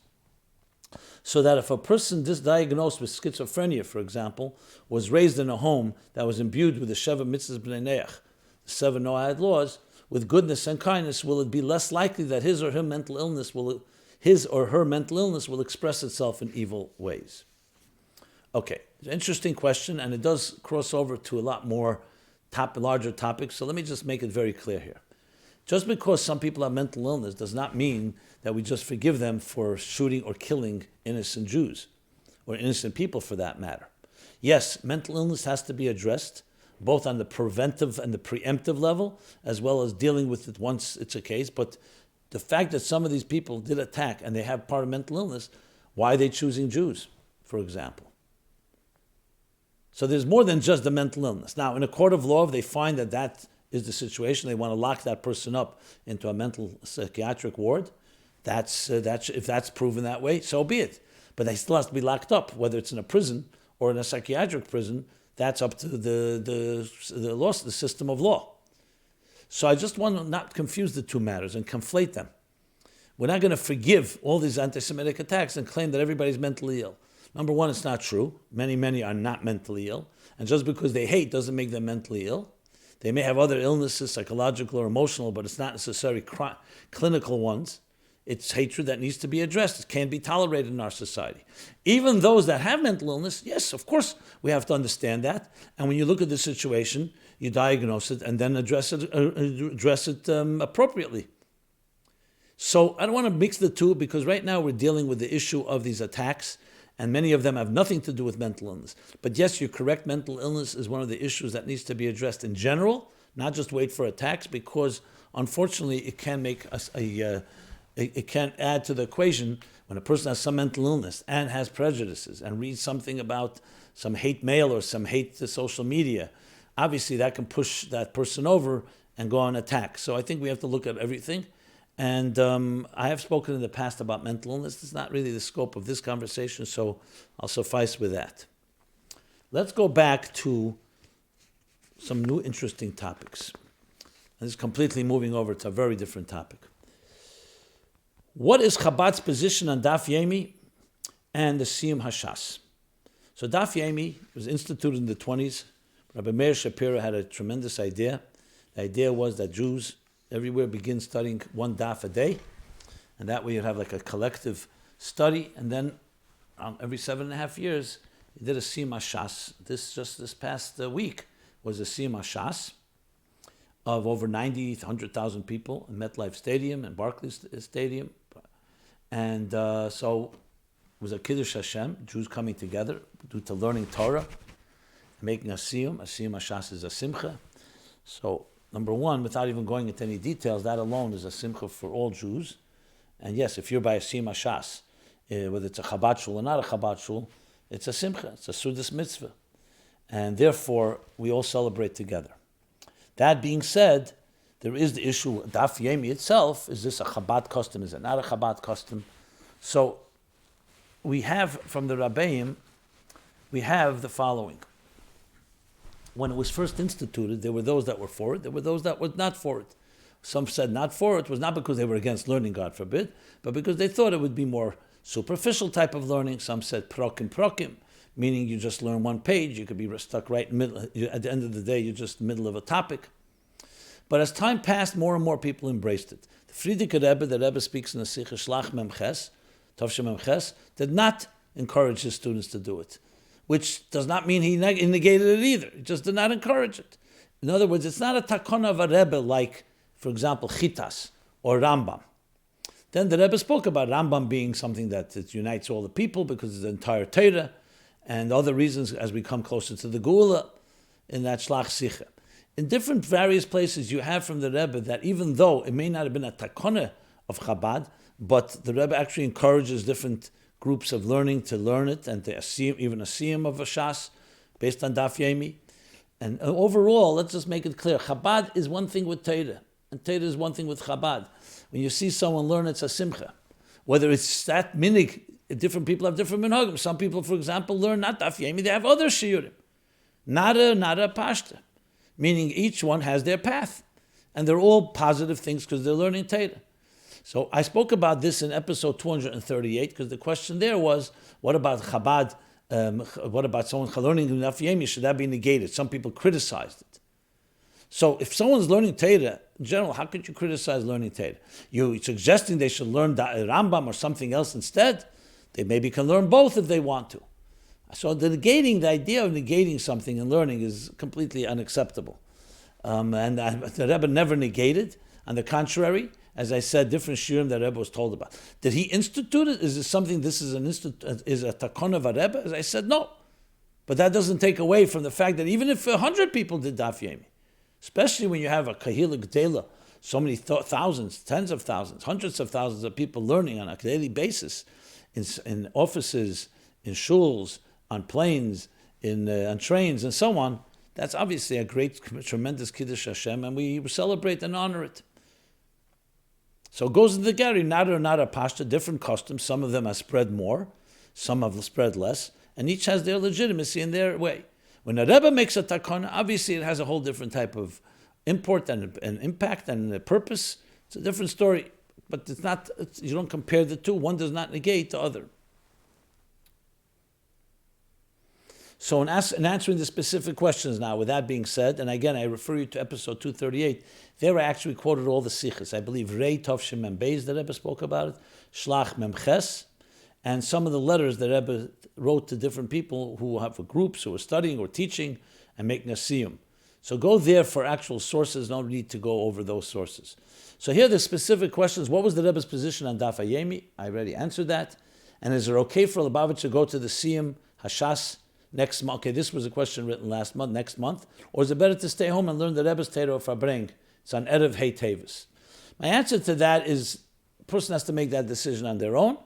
So that if a person diagnosed with schizophrenia, for example, was raised in a home that was imbued with the Sheva Mitzvahs B'nai Neach, the 7 Noahide laws, with goodness and kindness, will it be less likely that his or her mental illness will express itself in evil ways? Okay, it's an interesting question, and it does cross over to a lot more larger topics, so let me just make it very clear here. Just because some people have mental illness does not mean that we just forgive them for shooting or killing innocent Jews, or innocent people for that matter. Yes, mental illness has to be addressed, both on the preventive and the preemptive level, as well as dealing with it once it's a case. But the fact that some of these people did attack and they have part of mental illness, why are they choosing Jews, for example? So there's more than just the mental illness. Now, in a court of law, if they find that is the situation, they want to lock that person up into a mental psychiatric ward, if that's proven that way, so be it. But they still have to be locked up, whether it's in a prison or in a psychiatric prison. That's up to the law, the system of law. So I just want to not confuse the two matters and conflate them. We're not going to forgive all these anti-Semitic attacks and claim that everybody's mentally ill. Number one, it's not true. Many are not mentally ill. And just because they hate doesn't make them mentally ill. They may have other illnesses, psychological or emotional, but it's not necessarily clinical ones. It's hatred that needs to be addressed. It can't be tolerated in our society. Even those that have mental illness, yes, of course, we have to understand that. And when you look at the situation, you diagnose it and then address it appropriately. So I don't want to mix the two, because right now we're dealing with the issue of these attacks, and many of them have nothing to do with mental illness. But yes, you're correct, mental illness is one of the issues that needs to be addressed in general, not just wait for attacks, because unfortunately it can make us it can add to the equation when a person has some mental illness and has prejudices and reads something about some hate mail or some hate to social media. Obviously that can push that person over and go on attack. So I think we have to look at everything. And I have spoken in the past about mental illness. It's not really the scope of this conversation, so I'll suffice with that. Let's go back to some new interesting topics. And this is completely moving over to a very different topic. What is Chabad's position on Daf Yomi and the Siyum HaShas? So Daf Yomi was instituted in the 20s. Rabbi Meir Shapiro had a tremendous idea. The idea was that Jews everywhere begin studying one daf a day, and that way you'd have like a collective study, and then every 7.5 years, he did a Siyum HaShas. This past week was a Siyum HaShas of over 100,000 people in MetLife Stadium and Barclays Stadium. And so it was a Kiddush Hashem, Jews coming together due to learning Torah, making a Siyum HaShas is a Simcha. So number one, without even going into any details, that alone is a simcha for all Jews. And yes, if you're by a Siyum HaShas, whether it's a Chabad shul or not a Chabad shul, it's a simcha, it's a Sudas mitzvah. And therefore, we all celebrate together. That being said, there is the issue, Daf Yomi itself, is this a Chabad custom, is it not a Chabad custom? So, we have from the Rabbeim, we have the following. When it was first instituted, there were those that were for it, there were those that were not for it. Some said not for it was not because they were against learning, God forbid, but because they thought it would be more superficial type of learning. Some said prokim, meaning you just learn one page, you could be stuck right in the middle. At the end of the day, you're just middle of a topic. But as time passed, more and more people embraced it. The Frierdiker Rebbe, the Rebbe speaks in the Sikha Shlach Memches, Tovshe Memches, did not encourage his students to do it, which does not mean he negated it either. He just did not encourage it. In other words, it's not a takona of a Rebbe like, for example, Chitas or Rambam. Then the Rebbe spoke about Rambam being something that it unites all the people because it's the entire Torah, and other reasons as we come closer to the Geula in that Shlach Sikha. In different various places you have from the Rebbe that even though it may not have been a takona of Chabad, but the Rebbe actually encourages different groups of learning to learn it, and to even a Siyum of a Shas based on Daf Yomi. And overall, let's just make it clear, Chabad is one thing with Torah, and Torah is one thing with Chabad. When you see someone learn, it's a simcha. Whether it's that minig, different people have different minhagim. Some people, for example, learn not Daf Yomi, they have other shiurim. Nada pashta. Meaning each one has their path. And they're all positive things because they're learning Torah. So I spoke about this in episode 238 because the question there was, what about Chabad? What about someone learning Daf Yomi? Should that be negated? Some people criticized it. So if someone's learning Torah, in general, how could you criticize learning Torah? You're suggesting they should learn Rambam or something else instead? They maybe can learn both if they want to. So the idea of negating something and learning is completely unacceptable. And the Rebbe never negated. On the contrary, as I said, different shiurim that Rebbe was told about. Did he institute it? Is this something, this is is a takon of a Rebbe? As I said, no. But that doesn't take away from the fact that even if 100 people did Daf Yomi, especially when you have a kahila gdela, so many thousands, tens of thousands, hundreds of thousands of people learning on a daily basis, in offices, in shuls, on planes, on trains, and so on, that's obviously a great, tremendous Kiddush Hashem, and we celebrate and honor it. So it goes into the Gary, nada or nada pashta, different customs. Some of them have spread more, some have spread less, and each has their legitimacy in their way. When a Rebbe makes a takana, obviously it has a whole different type of import and impact and purpose. It's a different story, but you don't compare the two. One does not negate the other. So in answering the specific questions now, with that being said, and again I refer you to episode 238, there I actually quoted all the sikhs. I believe Rei Tovshim Mem Beis, the Rebbe spoke about it, Shlach Mem Ches, and some of the letters that Rebbe wrote to different people who have groups who are studying or teaching and making a siyum. So go there for actual sources, no need to go over those sources. So here are the specific questions. What was the Rebbe's position on Daf Yomi? I already answered that. And is it okay for Lubavitch to go to the Siyum HaShas next month? Okay, this was a question written next month. Or is it better to stay home and learn the Rebbe's Torah of Fabring? It's on Erev Hey Teves. My answer to that is, a person has to make that decision on their own.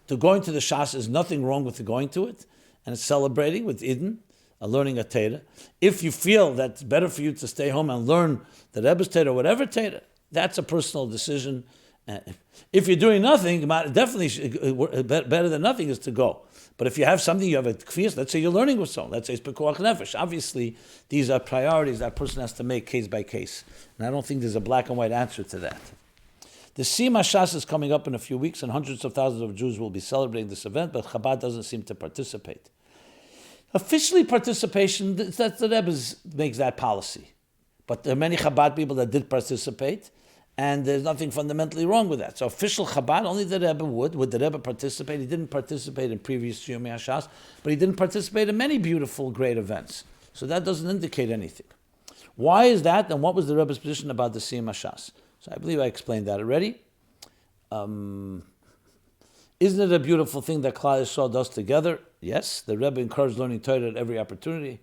To going to the Shas is nothing wrong with going to it, and it's celebrating with Eden. learning a Torah. If you feel that it's better for you to stay home and learn the Rebbe's Torah or whatever Torah, that's a personal decision. If you're doing nothing, definitely better than nothing is to go. But if you have something, you have a kfiyas, let's say you're learning with someone, let's say it's pekuach nefesh. Obviously, these are priorities that person has to make case by case. And I don't think there's a black and white answer to that. The Siyum HaShas is coming up in a few weeks, and hundreds of thousands of Jews will be celebrating this event, but Chabad doesn't seem to participate. Officially participation, that's the Rebbe makes that policy. But there are many Chabad people that did participate, and there's nothing fundamentally wrong with that. So official Chabad, only the Rebbe would. Would the Rebbe participate? He didn't participate in previous Siyum HaShas, but he didn't participate in many beautiful, great events. So that doesn't indicate anything. Why is that, and what was the Rebbe's position about the Siyum HaShas? So I believe I explained that already. Isn't it a beautiful thing that Klal Yisrael does together? Yes, the Rebbe encouraged learning Torah at every opportunity.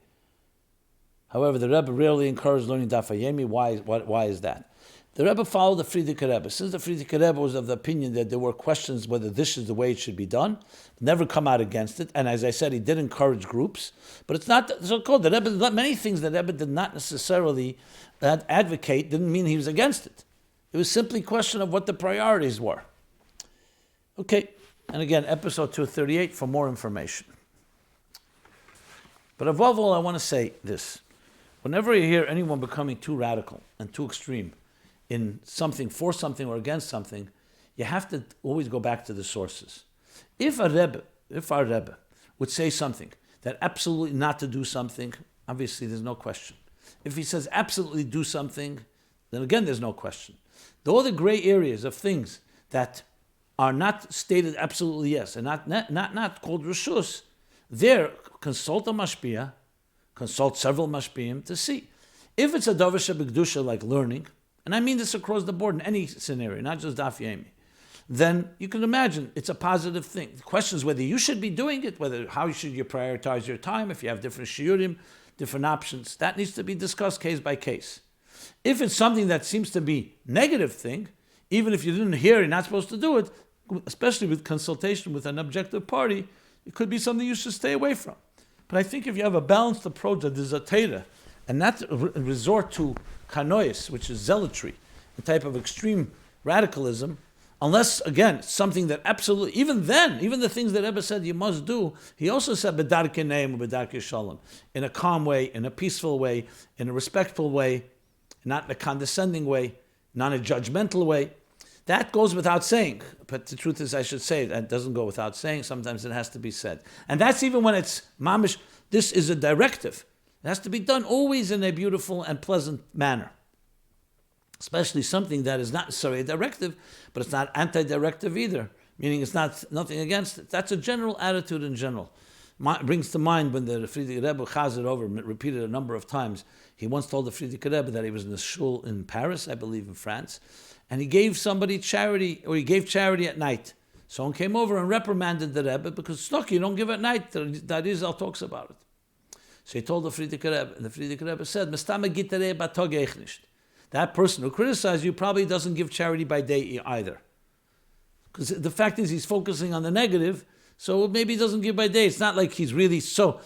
However, the Rebbe rarely encouraged learning Daf Yomi. Why is that? The Rebbe followed the Frierdiker Rebbe. Since the Frierdiker Rebbe was of the opinion that there were questions whether this is the way it should be done, never come out against it. And as I said, he did encourage groups, but it's not so-called. The Rebbe, many things the Rebbe did not necessarily advocate didn't mean he was against it. It was simply a question of what the priorities were. Okay, and again, episode 238 for more information. But above all, I want to say this. Whenever you hear anyone becoming too radical and too extreme in something, for something or against something, you have to always go back to the sources. If our Rebbe would say something that absolutely not to do something, obviously there's no question. If he says absolutely do something, then again there's no question. All the gray areas of things that are not stated absolutely yes and not called reshus, there consult a mashpia, consult several mashpiyim to see. If it's a davar shebekdusha like learning, and I mean this across the board in any scenario, not just Daf Yomi, then you can imagine it's a positive thing. The question is whether you should be doing it, how should you prioritize your time, if you have different shiurim, different options. That needs to be discussed case by case. If it's something that seems to be negative thing, even if you didn't hear you're not supposed to do it, especially with consultation with an objective party, it could be something you should stay away from. But I think if you have a balanced approach that is a Torah, and not resort to kanois, which is zealotry, a type of extreme radicalism, unless, again, something that absolutely, even then, even the things that Rebbe said you must do, he also said b'darkei neim u'b'darkei shalom, in a calm way, in a peaceful way, in a respectful way, not in a condescending way, not in a judgmental way. That goes without saying. But the truth is, I should say, that doesn't go without saying. Sometimes it has to be said. And that's even when it's mamish, this is a directive. It has to be done always in a beautiful and pleasant manner. Especially something that is not necessarily a directive, but it's not anti-directive either, meaning it's nothing against it. That's a general attitude in general. It brings to mind when the Frierdiker Rebbe chazed over, repeated a number of times. He once told the Frierdiker Rebbe that he was in a shul in Paris, I believe in France, and he gave somebody charity, or he gave charity at night. Someone came over and reprimanded the Rebbe because Snook, you don't give at night. The Arizal talks about it. So he told the Frierdiker Rebbe, and the Frierdiker Rebbe said, that person who criticized you probably doesn't give charity by day either. Because the fact is he's focusing on the negative, so maybe he doesn't give by day. It's not like he's so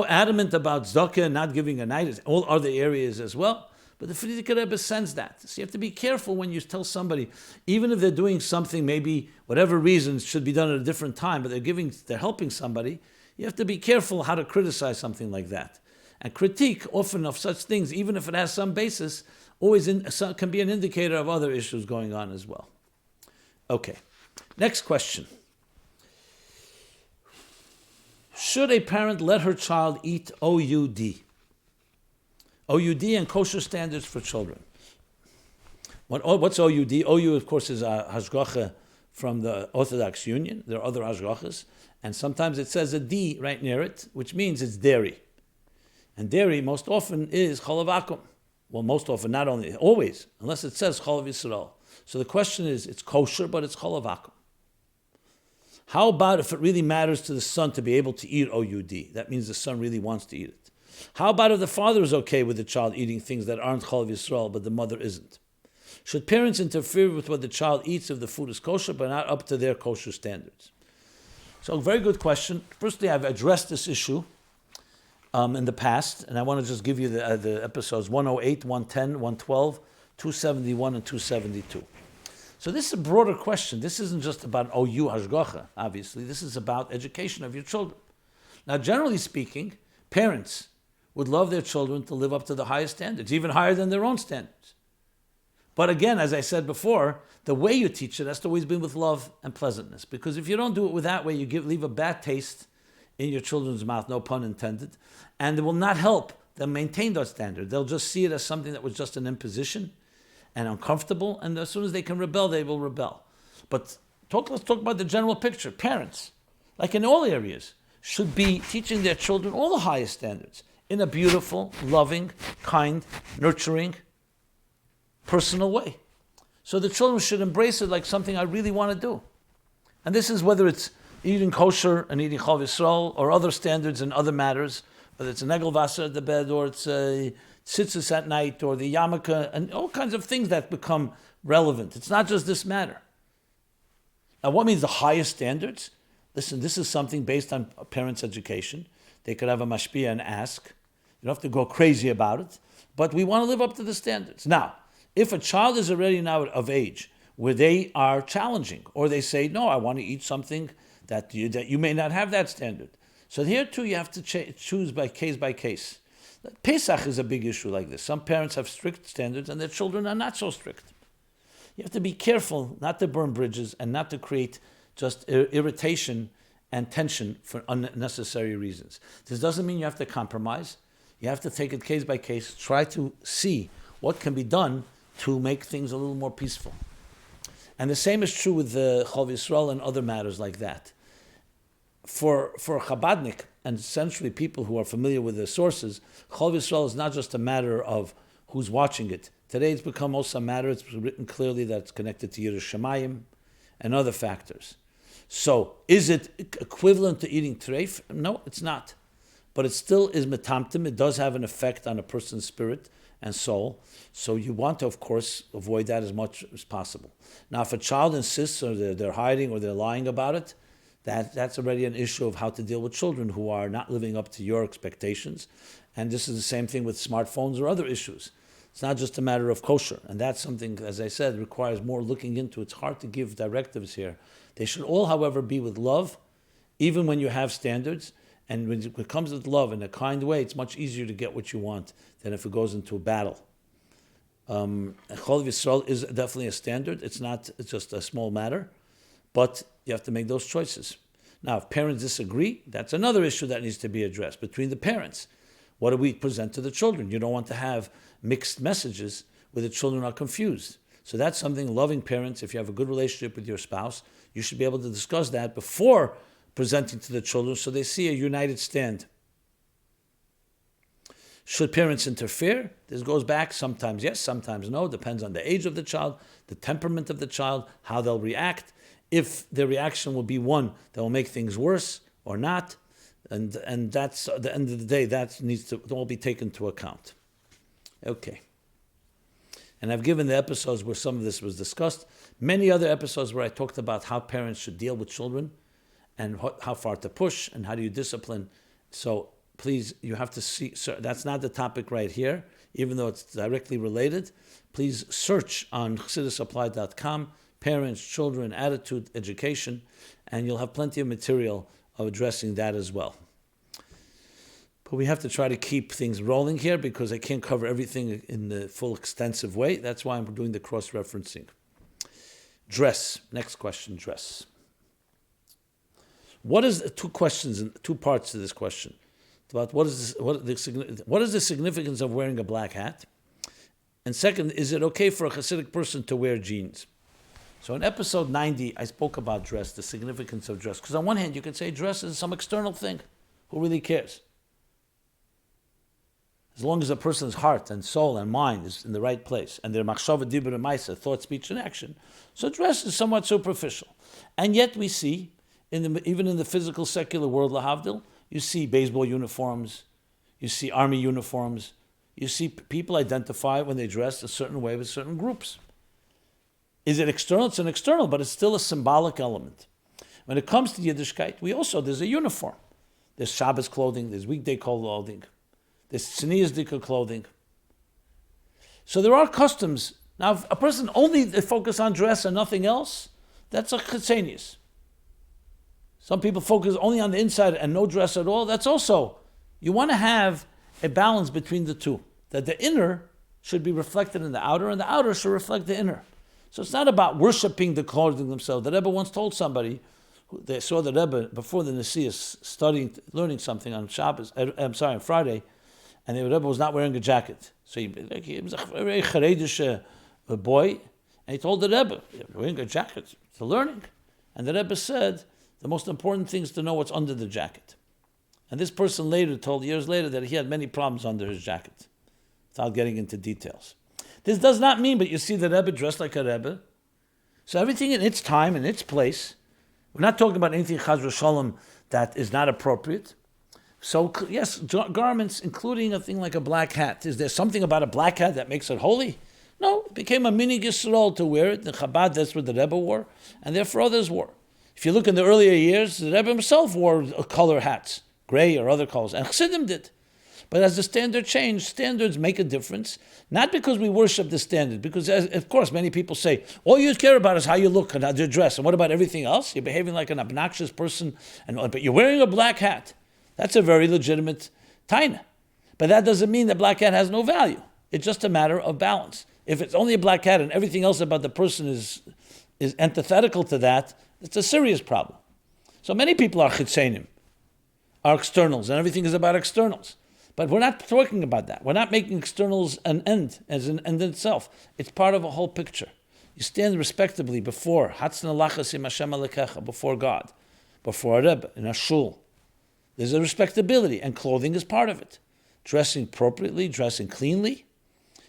adamant about tzedakah and not giving at night, all other areas as well. But the Frierdiker Rebbe sends that. So you have to be careful when you tell somebody, even if they're doing something, maybe whatever reasons should be done at a different time, but they're helping somebody, you have to be careful how to criticize something like that. And critique often of such things, even if it has some basis, always can be an indicator of other issues going on as well. Okay, next question. Should a parent let her child eat OUD? OUD and kosher standards for children. What's OUD? OU, of course, is a hashgacha from the Orthodox Union. There are other hashgachas. And sometimes it says a D right near it, which means it's dairy. And dairy most often is chalav akum. Well, most often, not only, always, unless it says chalav Yisrael. So the question is, it's kosher, but it's chalav akum. How about if it really matters to the son to be able to eat OUD? That means the son really wants to eat it. How about if the father is okay with the child eating things that aren't chalav Yisrael, but the mother isn't? Should parents interfere with what the child eats if the food is kosher, but not up to their kosher standards? So, very good question. Firstly, I've addressed this issue in the past, and I want to just give you the episodes 108, 110, 112, 271, and 272. So this is a broader question. This isn't just about OU Hashgacha, obviously. This is about education of your children. Now, generally speaking, parents would love their children to live up to the highest standards, even higher than their own standards. But again, as I said before, the way you teach it has to always be with love and pleasantness. Because if you don't do it with that way, you leave a bad taste in your children's mouth, no pun intended, and it will not help them maintain those standards. They'll just see it as something that was just an imposition and uncomfortable, and as soon as they can rebel, they will rebel. But let's talk about the general picture. Parents, like in all areas, should be teaching their children all the highest standards in a beautiful, loving, kind, nurturing, personal way. So the children should embrace it like something I really want to do. And this is whether it's eating kosher and eating Chav Yisrael or other standards and other matters, whether it's an Egel Wasser at the bed or it's a tzitzis at night or the yarmulke and all kinds of things that become relevant. It's not just this matter. Now, what means the highest standards? Listen, this is something based on a parent's education. They could have a mashpia and ask. You don't have to go crazy about it, but we want to live up to the standards. Now, if a child is already now of age where they are challenging, or they say, no, I want to eat something that you may not have that standard. So here too you have to choose by case. Pesach is a big issue like this. Some parents have strict standards and their children are not so strict. You have to be careful not to burn bridges and not to create just irritation and tension for unnecessary reasons. This doesn't mean you have to compromise. You have to take it case by case, try to see what can be done to make things a little more peaceful. And the same is true with the Chav Yisrael and other matters like that. For a Chabadnik, and essentially people who are familiar with the sources, Chav Yisrael is not just a matter of who's watching it. Today it's become also a matter, it's written clearly that it's connected to Yiras Shamayim and other factors. So, is it equivalent to eating treif? No, it's not. But it still is metamtim. It does have an effect on a person's spirit and soul. So you want to, of course, avoid that as much as possible. Now, if a child insists or they're hiding or they're lying about it, that's already an issue of how to deal with children who are not living up to your expectations. And this is the same thing with smartphones or other issues. It's not just a matter of kosher. And that's something, as I said, requires more looking into. It's hard to give directives here. They should all, however, be with love, even when you have standards. And when it comes with love in a kind way, it's much easier to get what you want than if it goes into a battle. Chol Yisrael is definitely a standard. It's just a small matter, but you have to make those choices. Now, if parents disagree, that's another issue that needs to be addressed between the parents. What do we present to the children? You don't want to have mixed messages where the children are confused. So that's something, loving parents, if you have a good relationship with your spouse, you should be able to discuss that before presenting to the children so they see a united stand. Should parents interfere? This goes back sometimes yes, sometimes no. Depends on the age of the child, the temperament of the child, how they'll react. If their reaction will be one that will make things worse or not, and that's at the end of the day, that needs to all be taken into account. Okay. And I've given the episodes where some of this was discussed. Many other episodes where I talked about how parents should deal with children and how far to push and how do you discipline. So please, you have to see, that's not the topic right here, even though it's directly related. Please search on ChassidusApply.com, parents, children, attitude, education, and you'll have plenty of material of addressing that as well. But we have to try to keep things rolling here because I can't cover everything in the full extensive way. That's why I'm doing the cross-referencing. Dress. Next question, dress. What is two questions and two parts to this question? About what is the significance of wearing a black hat? And second, is it okay for a Chassidic person to wear jeans? So in episode 90, I spoke about dress, the significance of dress. Because on one hand, you could say dress is some external thing. Who really cares? As long as a person's heart and soul and mind is in the right place, and their machshava, dibur, and maisa, thought, speech, and action, so dress is somewhat superficial. And yet we see, even in the physical secular world, lahavdil, you see baseball uniforms, you see army uniforms, you see people identify when they dress a certain way with certain groups. Is it external? It's an external, but it's still a symbolic element. When it comes to Yiddishkeit, there's a uniform. There's Shabbos clothing, there's weekday clothing, there's tznius clothing. So there are customs. Now, if a person only focus on dress and nothing else, that's a chitzenius. Some people focus only on the inside and no dress at all. That's also, you want to have a balance between the two. That the inner should be reflected in the outer, and the outer should reflect the inner. So it's not about worshiping the clothing themselves. The Rebbe once told somebody, they saw the Rebbe before the Nesius learning something on Shabbos, on Friday, and the Rebbe was not wearing a jacket. So he was a very Chassidic boy, and he told the Rebbe, "You're wearing a jacket, it's a learning." And the Rebbe said, the most important thing is to know what's under the jacket. And this person told years later that he had many problems under his jacket, without getting into details. This does not mean, but you see the Rebbe dressed like a Rebbe. So everything in its time, in its place. We're not talking about anything Chaz v'Shalom that is not appropriate. So yes, garments, including a thing like a black hat. Is there something about a black hat that makes it holy? No, it became a mini Yisrael to wear it. In Chabad, that's what the Rebbe wore, and therefore others wore. If you look in the earlier years, the Rebbe himself wore color hats, gray or other colors, and Chassidim did. But as the standard changed, standards make a difference, not because we worship the standard, because of course many people say, all you care about is how you look and how you dress, and what about everything else? You're behaving like an obnoxious person, but you're wearing a black hat. That's a very legitimate taina. But that doesn't mean that black hat has no value. It's just a matter of balance. If it's only a black hat and everything else about the person is antithetical to that, it's a serious problem. So many people are chitzenim, are externals, and everything is about externals. But we're not talking about that. We're not making externals an end, as an end in itself. It's part of a whole picture. You stand respectably before Hatzna Lachasim Hashem Alekecha, before God, before a Rebbe, in a shul. There's a respectability, and clothing is part of it. Dressing appropriately, dressing cleanly,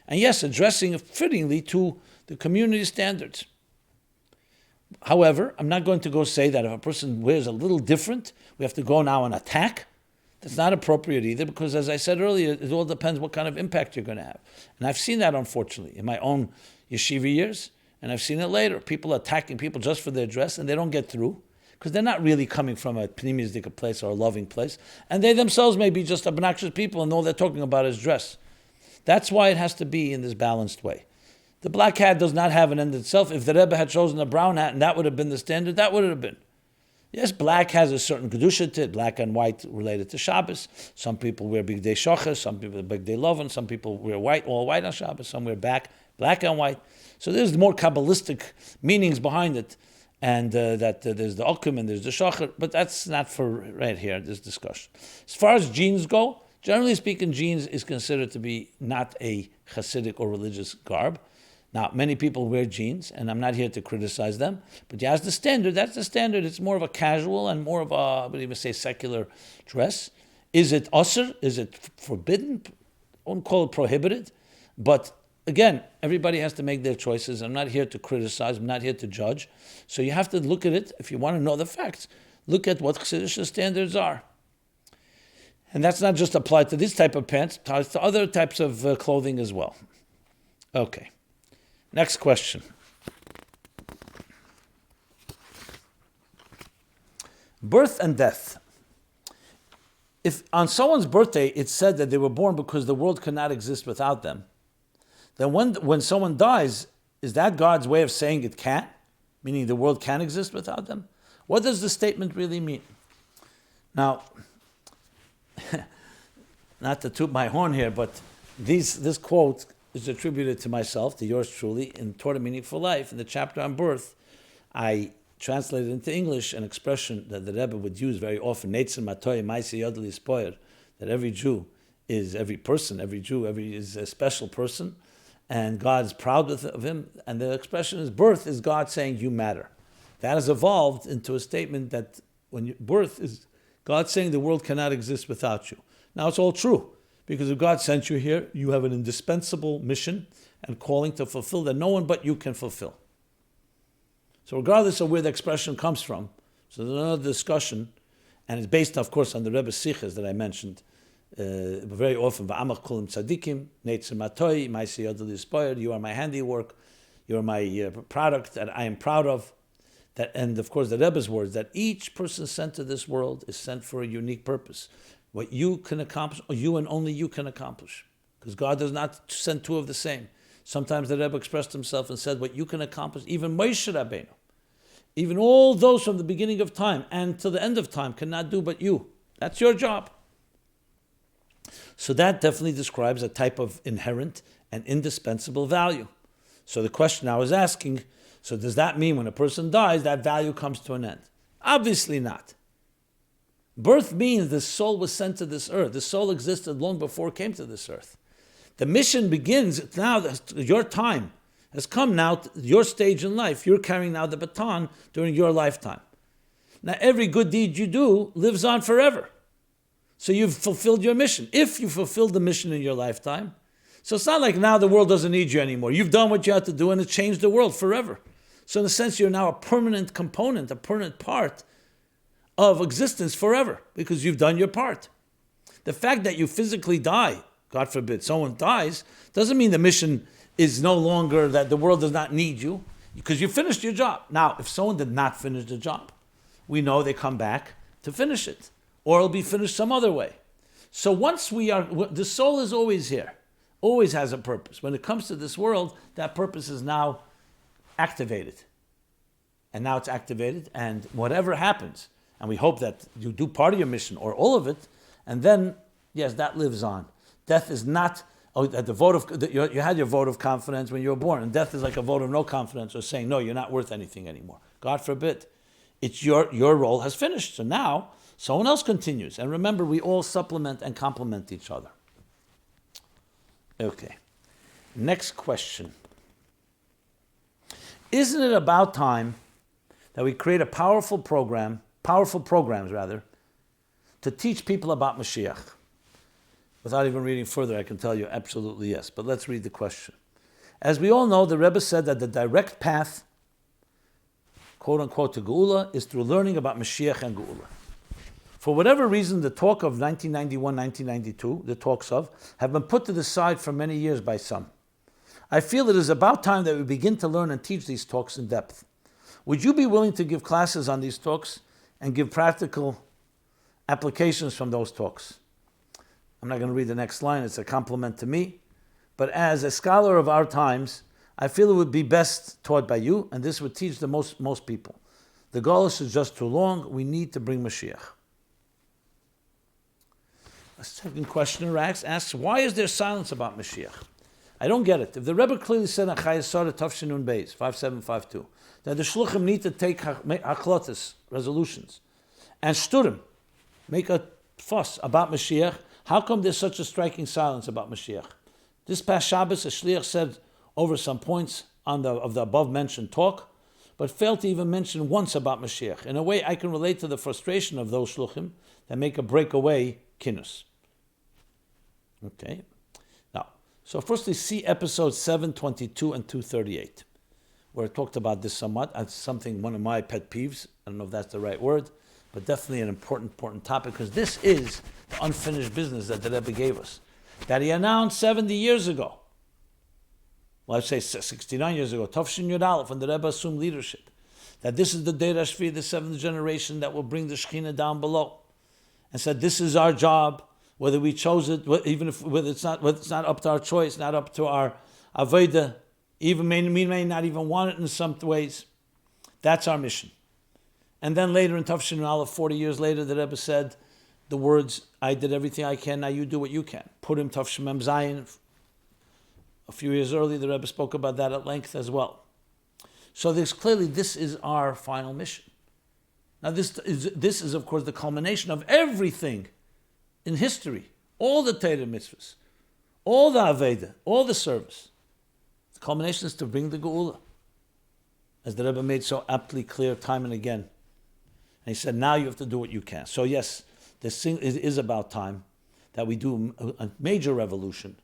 and yes, addressing fittingly to the community standards. However, I'm not going to go say that if a person wears a little different, we have to go now and attack. That's not appropriate either, because as I said earlier, it all depends what kind of impact you're going to have. And I've seen that, unfortunately, in my own yeshiva years, and I've seen it later. People attacking people just for their dress, and they don't get through, because they're not really coming from a pneumistic place or a loving place, and they themselves may be just obnoxious people, and all they're talking about is dress. That's why it has to be in this balanced way. The black hat does not have an end itself. If the Rebbe had chosen a brown hat, and that would have been the standard, that would have been. Yes, black has a certain kedusha to it, black and white related to Shabbos. Some people wear bigdei shocher, some people bigdei lovan, some people wear white, all white on Shabbos, some wear black and white. So there's more Kabbalistic meanings behind it, and that there's the okum and there's the shocher, but that's not for right here, this discussion. As far as jeans go, generally speaking, jeans is considered to be not a Chassidic or religious garb. Now, many people wear jeans, and I'm not here to criticize them, but as the standard, that's the standard. It's more of a casual and more of a, what do you say, secular dress. Is it usr? Is it forbidden? I won't call it prohibited, but again, everybody has to make their choices. I'm not here to criticize, I'm not here to judge. So you have to look at it, if you want to know the facts, look at what Chassidic standards are. And that's not just applied to this type of pants, it applies to other types of clothing as well. Okay. Next question. Birth and death. If on someone's birthday it's said that they were born because the world cannot exist without them, then when someone dies, is that God's way of saying it can't? Meaning the world can exist without them? What does the statement really mean? Now, not to toot my horn here, but this quote is attributed to myself, to yours truly, in Torah Meaningful Life. In the chapter on birth, I translated into English an expression that the Rebbe would use very often, that every Jew is every Jew is a special person, and God's proud of him. And the expression is, birth is God saying, you matter. That has evolved into a statement that birth is God saying the world cannot exist without you. Now, it's all true. Because if God sent you here, you have an indispensable mission and calling to fulfill that no one but you can fulfill. So regardless of where the expression comes from, so there's another discussion, and it's based, of course, on the Rebbe's sichas that I mentioned very often. V'amach kulim tzadikim, neitzer matoi, ma'aseh yodel yispoyer. You are my handiwork. You are my product that I am proud of. and of course the Rebbe's words, that each person sent to this world is sent for a unique purpose. What you can accomplish, or you and only you can accomplish. Because God does not send two of the same. Sometimes the Rebbe expressed himself and said, what you can accomplish, even Moshe Rabbeinu, even all those from the beginning of time and till the end of time cannot do but you. That's your job. So that definitely describes a type of inherent and indispensable value. So the question I was asking, so does that mean when a person dies, that value comes to an end? Obviously not. Birth means the soul was sent to this earth. The soul existed long before it came to this earth. The mission begins now, your time has come now, your stage in life. You're carrying now the baton during your lifetime. Now every good deed you do lives on forever. So you've fulfilled your mission. If you fulfilled the mission in your lifetime, so it's not like now the world doesn't need you anymore. You've done what you had to do and it changed the world forever. So in a sense, you're now a permanent component, a permanent part of existence forever because you've done your part. The fact that you physically die, God forbid, someone dies, doesn't mean the mission is no longer, that the world does not need you because you finished your job. Now, if someone did not finish the job, we know they come back to finish it or it'll be finished some other way. So once the soul is always here, always has a purpose. When it comes to this world, that purpose is now activated. And now it's activated, and whatever happens, and we hope that you do part of your mission or all of it, and then, yes, that lives on. Death is not, you had your vote of confidence when you were born, and death is like a vote of no confidence or saying, no, you're not worth anything anymore. God forbid. It's your role has finished. So now, someone else continues. And remember, we all supplement and complement each other. Okay. Next question. Isn't it about time that we create powerful programs to teach people about Moshiach? Without even reading further, I can tell you absolutely yes. But let's read the question. As we all know, the Rebbe said that the direct path, quote unquote, to Geula is through learning about Moshiach and Geula. For whatever reason, the talk of 1991, 1992, the talks of, have been put to the side for many years by some. I feel it is about time that we begin to learn and teach these talks in depth. Would you be willing to give classes on these talks and give practical applications from those talks? I'm not going to read the next line, it's a compliment to me. But as a scholar of our times, I feel it would be best taught by you, and this would teach the most people. The Gaulish is just too long, we need to bring Moshiach. A second questioner asks, why is there silence about Moshiach? I don't get it. If the Rebbe clearly said in Chayesara Tafshinun Beis 5752 that the shluchim need to take hachlotas, resolutions, and studim, make a fuss about Mashiach, how come there's such a striking silence about Mashiach? This past Shabbos, a shliach said over some points of the above mentioned talk, but failed to even mention once about Mashiach. In a way, I can relate to the frustration of those shluchim that make a breakaway kinus. Okay. So firstly, see episodes 722 and 238, where I talked about this somewhat. It's something, one of my pet peeves. I don't know if that's the right word, but definitely an important topic, because this is the unfinished business that the Rebbe gave us, that he announced 70 years ago. Well, I'd say 69 years ago, Tafshin Yud Aleph, when the Rebbe assumed leadership, that this is the Dei Rashvi, the seventh generation that will bring the Shekhinah down below, and said this is our job. Whether we chose it, whether it's not up to our choice, not up to our avodah, we may not even want it in some ways. That's our mission. And then later in Tafshin Aleph, 40 years later, the Rebbe said the words, I did everything I can, now you do what you can. Purim Tafshin Mem Zayin. A few years earlier, the Rebbe spoke about that at length as well. So this is our final mission. Now this is of course the culmination of everything in history, all the Torah mitzvahs, all the Aveda, all the service. The culmination is to bring the Geula, as the Rebbe made so aptly clear time and again. And he said, now you have to do what you can. So yes, it is about time that we do a major revolution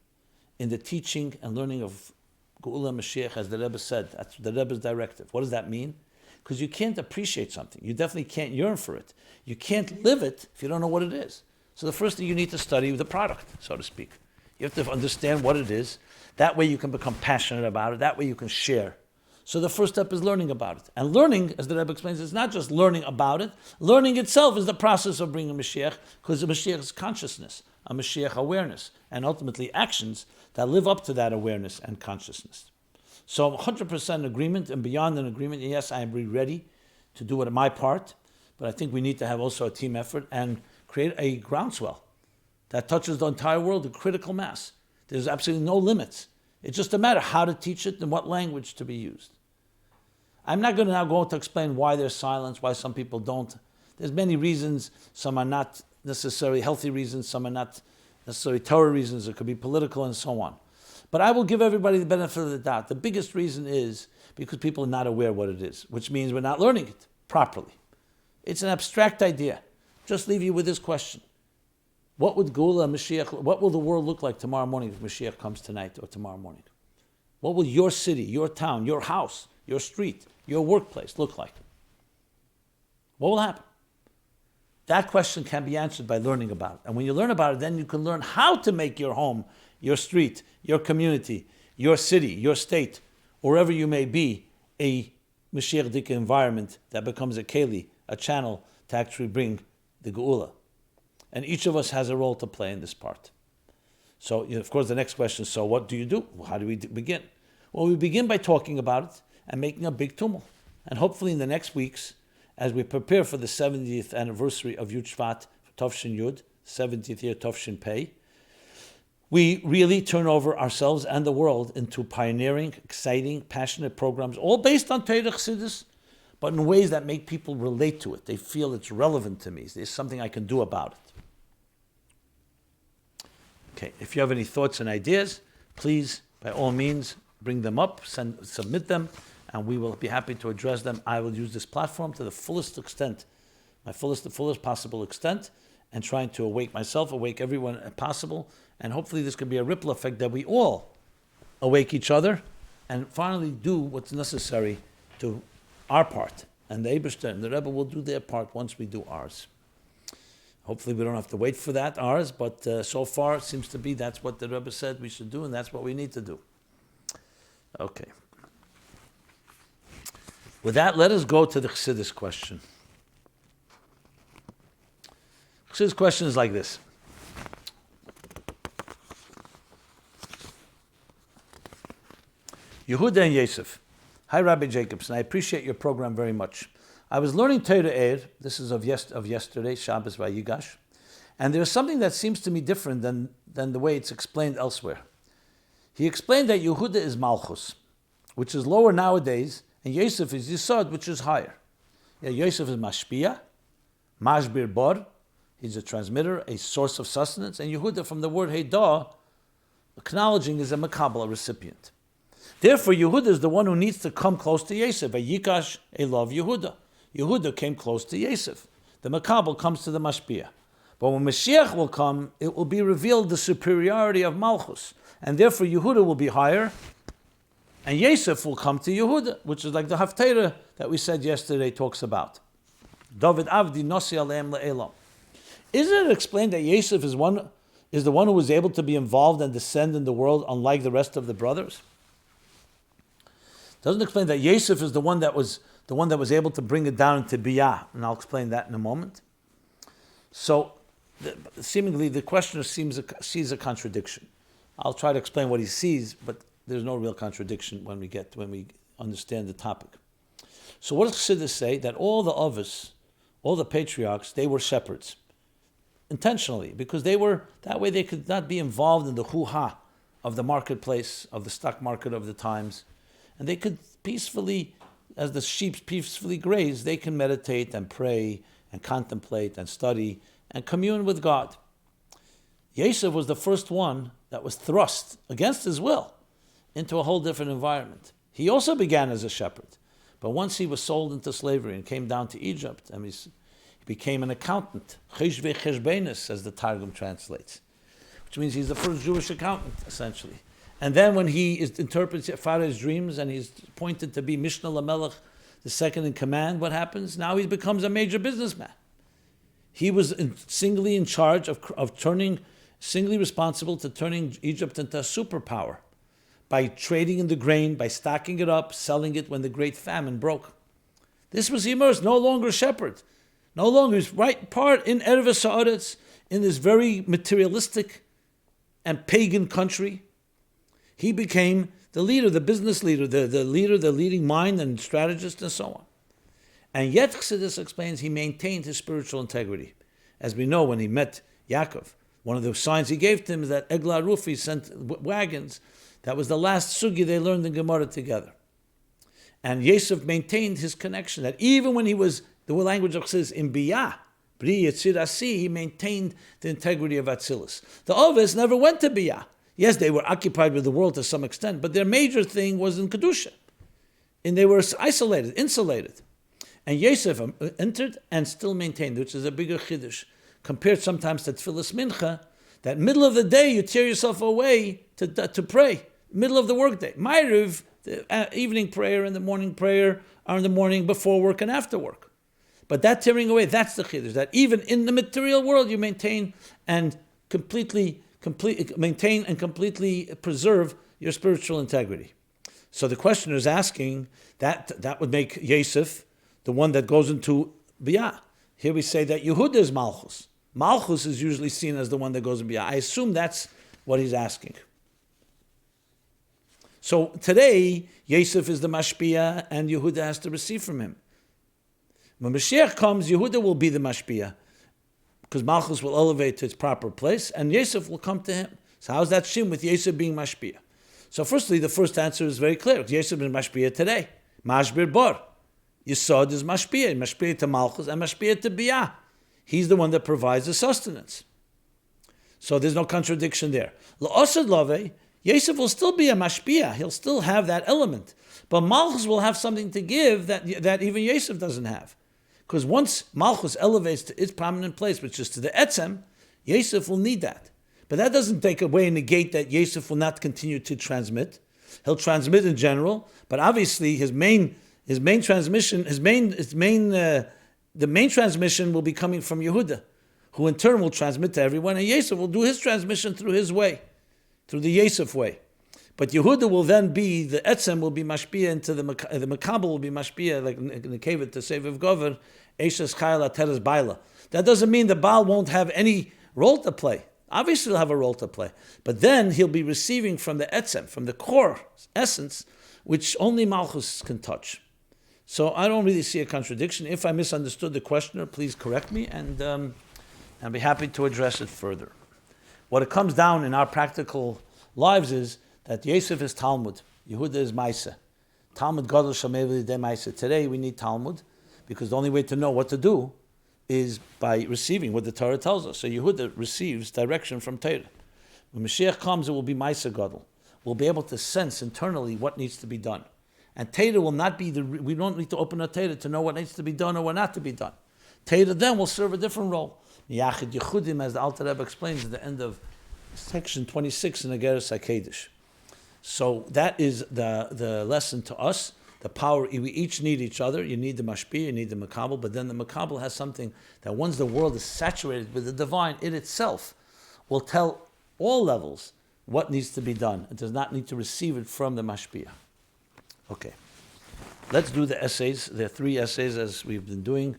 in the teaching and learning of Geula Mashiach, as the Rebbe said. That's the Rebbe's directive. What does that mean? Because you can't appreciate something. You definitely can't yearn for it. You can't live it if you don't know what it is. So the first thing you need to study the product, so to speak. You have to understand what it is. That way you can become passionate about it. That way you can share. So the first step is learning about it. And learning, as the Rebbe explains, is not just learning about it. Learning itself is the process of bringing Moshiach, because the Moshiach is consciousness, a Moshiach awareness, and ultimately actions that live up to that awareness and consciousness. So 100% agreement, and beyond an agreement, yes, I am ready to do it my part, but I think we need to have also a team effort and create a groundswell that touches the entire world, a critical mass. There's absolutely no limits. It's just a matter how to teach it and what language to be used. I'm not going to now go on to explain why there's silence, why some people don't. There's many reasons. Some are not necessarily healthy reasons. Some are not necessarily Torah reasons. It could be political and so on. But I will give everybody the benefit of the doubt. The biggest reason is because people are not aware what it is, which means we're not learning it properly. It's an abstract idea. Just leave you with this question. What would Geula Mashiach, what will the world look like tomorrow morning if Mashiach comes tonight or tomorrow morning? What will your city, your town, your house, your street, your workplace look like? What will happen? That question can be answered by learning about it. And when you learn about it, then you can learn how to make your home, your street, your community, your city, your state, wherever you may be, a Mashiach-dik environment that becomes a keli, a channel to actually bring the Geula. And each of us has a role to play in this part. So, of course, the next question is, so what do you do? How do we begin? Well, we begin by talking about it and making a big tumult. And hopefully in the next weeks, as we prepare for the 70th anniversary of Yud Shvat, Tovshin Yud, 70th year Tovshin Pei, we really turn over ourselves and the world into pioneering, exciting, passionate programs, all based on Torah Chassidus, but in ways that make people relate to it. They feel it's relevant to me. There's something I can do about it. Okay, if you have any thoughts and ideas, please, by all means, bring them up, submit them, and we will be happy to address them. I will use this platform to the fullest extent, the fullest possible extent, and trying to awake myself, awake everyone possible, and hopefully this could be a ripple effect that we all awake each other and finally do what's necessary to our part. And the Eibishter and the Rebbe will do their part once we do ours. Hopefully we don't have to wait for that, ours, but so far it seems to be that's what the Rebbe said we should do, and that's what we need to do. Okay. With that, let us go to the Chassidus question. Chassidus question is like this. Yehuda and Yosef. Hi, Rabbi Jacobs, and I appreciate your program very much. I was learning Torah Eir, this is of yesterday, Shabbos Vayigash, and there's something that seems to me different than the way it's explained elsewhere. He explained that Yehuda is Malchus, which is lower nowadays, and Yosef is Yisod, which is higher. Yeah, Yosef is Mashpia, Mashbir Bor, he's a transmitter, a source of sustenance, and Yehuda from the word Heidah, acknowledging is a Makabal, a recipient. Therefore, Yehuda is the one who needs to come close to Yosef. Vayikash Elav Yehuda. Yehuda came close to Yosef. The Makabal comes to the Mashpia. But when Mashiach will come, it will be revealed the superiority of Malchus. And therefore, Yehuda will be higher. And Yosef will come to Yehuda, which is like the Haftarah that we said yesterday talks about. David Avdi Nosi Aleim Le'elam. Isn't it explained that Yosef is the one who was able to be involved and descend in the world unlike the rest of the brothers? Doesn't explain that Yosef is the one that was able to bring it down into Biyah, and I'll explain that in a moment. So, seemingly the questioner sees a contradiction. I'll try to explain what he sees, but there's no real contradiction when we understand the topic. So, what does Chassidus say? That all the Avos, all the patriarchs, they were shepherds, intentionally, because that way they could not be involved in the hoo-ha of the marketplace, of the stock market of the times. And they could peacefully, as the sheep peacefully graze, they can meditate and pray and contemplate and study and commune with God. Yosef was the first one that was thrust against his will into a whole different environment. He also began as a shepherd, but once he was sold into slavery and came down to Egypt, and he became an accountant, cheshve cheshbenis, as the Targum translates, which means he's the first Jewish accountant, essentially. And then when he interprets Pharaoh's dreams and he's appointed to be Mishnah Lamelech, the second in command, what happens? Now he becomes a major businessman. He was singly in charge of singly responsible to turning Egypt into a superpower by trading in the grain, by stocking it up, selling it when the great famine broke. This was immersed, no longer shepherd, no longer his right part in Erev Haaretz, in this very materialistic and pagan country. He became the leader, the business leader, the leader, the leading mind and strategist and so on. And yet, Chassidus explains, he maintained his spiritual integrity. As we know, when he met Yaakov, one of the signs he gave to him is that Eglah Rufi sent wagons. That was the last sugi they learned in Gemara together. And Yosef maintained his connection, that even when he was, the language of Chassidus, in Biyah, Bri Yetzir Asi, he maintained the integrity of Atzilus. The Ovis never went to Biyah. Yes, they were occupied with the world to some extent, but their major thing was in Kedusha. And they were isolated, insulated. And Yosef entered and still maintained, which is a bigger chiddush, compared sometimes to Tfilas Mincha, that middle of the day you tear yourself away to pray, middle of the workday. Ma'ariv, the evening prayer and the morning prayer are in the morning before work and after work. But that tearing away, that's the chiddush, that even in the material world you maintain and completely preserve your spiritual integrity. So the questioner is asking, that would make Yosef the one that goes into Biyah. Here we say that Yehuda is Malchus. Malchus is usually seen as the one that goes in Biyah. I assume that's what he's asking. So today, Yosef is the Mashpia and Yehuda has to receive from him. When Moshiach comes, Yehuda will be the Mashpia, because Malchus will elevate to its proper place, and Yosef will come to him. So how's that shim with Yosef being Mashpia? So firstly, the first answer is very clear. Yosef is Mashpia today. Mashbir Bor. Yisod is Mashpia to Malchus, and Mashpia to Biyah. He's the one that provides the sustenance. So there's no contradiction there. La'osad Love, Yosef will still be a Mashpia. He'll still have that element. But Malchus will have something to give that even Yosef doesn't have. Because once Malchus elevates to its prominent place, which is to the Etzem, Yosef will need that. But that doesn't take away and negate that Yosef will not continue to transmit. He'll transmit in general, but obviously the main transmission will be coming from Yehuda, who in turn will transmit to everyone, and Yosef will do his transmission through his way, through the Yosef way. But Yehuda will then be, the Etzem will be Mashpia into the Makabel will be Mashpia, like in the Kevet to Seviv Gover, Eshes Chayla Teres Baila. That doesn't mean the Baal won't have any role to play. Obviously he'll have a role to play. But then he'll be receiving from the Etzem, from the core essence, which only Malchus can touch. So I don't really see a contradiction. If I misunderstood the questioner, please correct me, and I'll be happy to address it further. What it comes down in our practical lives is that Yosef is Talmud, Yehuda is Maisa. Talmud Gadol Shamev de Maisa. Today we need Talmud because the only way to know what to do is by receiving what the Torah tells us. So Yehuda receives direction from Torah. When Moshiach comes, it will be Maisa Gadol. We'll be able to sense internally what needs to be done. And Torah will not be we don't need to open a Torah to know what needs to be done or what not to be done. Torah then will serve a different role. Yachid Yechudim, as the Alter Rebbe explains at the end of section 26 in the Geras HaKedesh. So that is the lesson to us. The power, we each need each other. You need the Mashpia, you need the Makabel, but then the Makabel has something that once the world is saturated with the divine, it itself will tell all levels what needs to be done. It does not need to receive it from the Mashpia. Okay. Let's do the essays. There are 3 essays as we've been doing.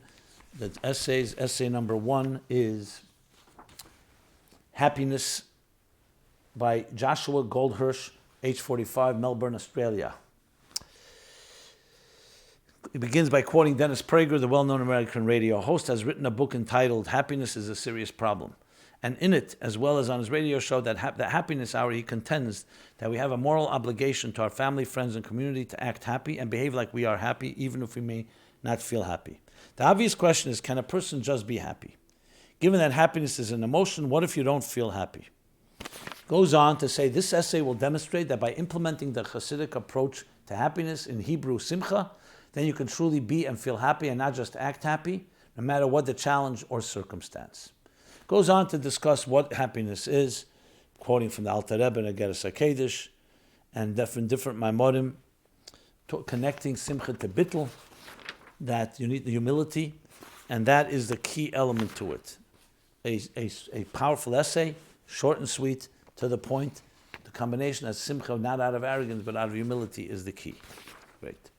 The essays, essay number 1 is Happiness by Joshua Goldhirsch, age 45, Melbourne, Australia. It begins by quoting Dennis Prager, the well-known American radio host, has written a book entitled Happiness is a Serious Problem. And in it, as well as on his radio show, that Happiness Hour, he contends that we have a moral obligation to our family, friends, and community to act happy and behave like we are happy, even if we may not feel happy. The obvious question is, can a person just be happy? Given that happiness is an emotion, what if you don't feel happy? Goes on to say, this essay will demonstrate that by implementing the Chassidic approach to happiness, in Hebrew, simcha, then you can truly be and feel happy and not just act happy, no matter what the challenge or circumstance. Goes on to discuss what happiness is, quoting from the Alter Rebbe and Geras HaKedesh, and different Maimorim, connecting simcha to bittul, that you need the humility, and that is the key element to it. A powerful essay, short and sweet, to the point, combination of simcha, not out of arrogance, but out of humility, is the key. Great.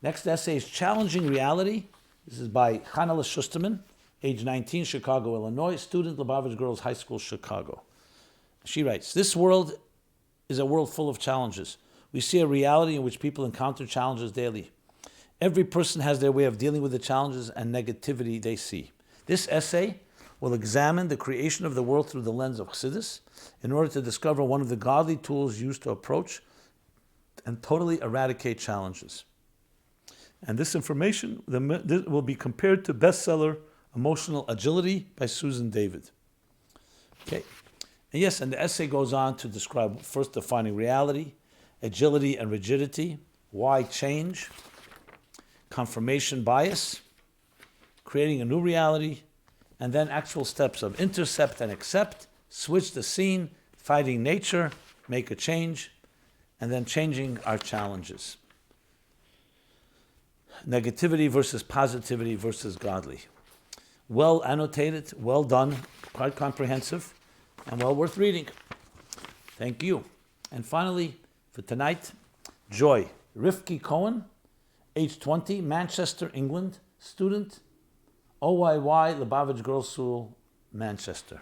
Next essay is Challenging Reality. This is by Chanala Schusterman, age 19, Chicago, Illinois, student, Lubavitch Girls High School, Chicago. She writes, this world is a world full of challenges. We see a reality in which people encounter challenges daily. Every person has their way of dealing with the challenges and negativity they see. This essay will examine the creation of the world through the lens of Chassidus in order to discover one of the godly tools used to approach and totally eradicate challenges. And this information will be compared to bestseller Emotional Agility by Susan David. Okay. And yes, and the essay goes on to describe first defining reality, agility and rigidity, why change, confirmation bias, creating a new reality, and then actual steps of intercept and accept, switch the scene, fighting nature, make a change, and then changing our challenges. Negativity versus positivity versus godly. Well annotated, well done, quite comprehensive, and well worth reading. Thank you. And finally, for tonight, Joy. Rifki Cohen, age 20, Manchester, England, student, OYY, Lubavitch Girls School, Manchester.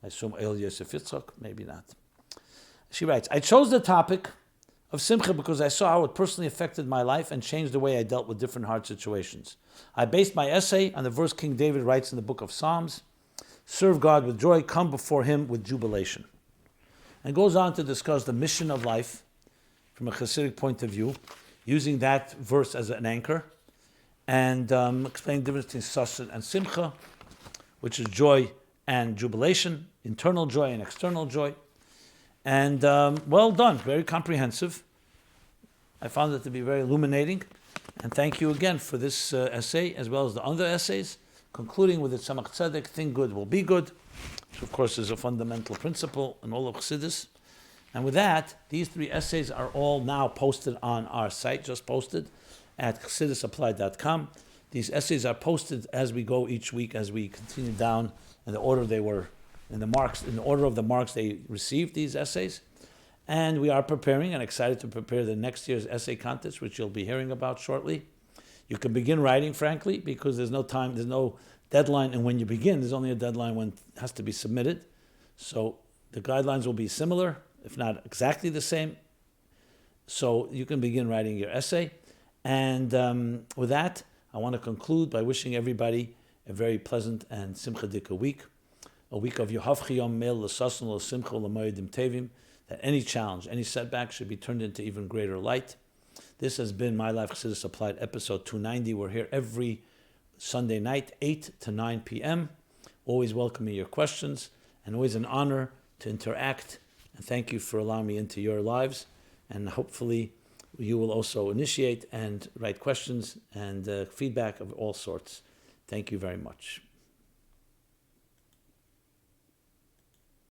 I assume El Yosef Yitzchak, maybe not. She writes, I chose the topic of Simcha because I saw how it personally affected my life and changed the way I dealt with different hard situations. I based my essay on the verse King David writes in the book of Psalms, serve God with joy, come before him with jubilation. And goes on to discuss the mission of life from a Chassidic point of view, using that verse as an anchor, and explain the difference between Sasad and Simcha, which is joy and jubilation, internal joy and external joy. And well done, very comprehensive. I found it to be very illuminating. And thank you again for this essay, as well as the other essays, concluding with the Tzemach Tzedek, think good will be good, which of course is a fundamental principle in all of Chassidus. And with that, these three essays are all now posted on our site, just posted at chassidusapply.com. These essays are posted as we go each week, as we continue down in the order they were, in the order of the marks they received, these essays. And we are preparing and excited to prepare the next year's essay contest, which you'll be hearing about shortly. You can begin writing, frankly, because there's no time, there's no deadline, and when you begin, there's only a deadline when it has to be submitted. So the guidelines will be similar, if not exactly the same. So you can begin writing your essay. And with that, I want to conclude by wishing everybody a very pleasant and simchadika week, a week of Yehavchi Yom Meil L'Sason L'Simcha L'Moedim Tevim, that any challenge, any setback should be turned into even greater light. This has been My Life Chassidus Applied, episode 290. We're here every Sunday night, 8 to 9 p.m. Always welcoming your questions, and always an honor to interact. And thank you for allowing me into your lives. And hopefully you will also initiate and write questions and feedback of all sorts. Thank you very much.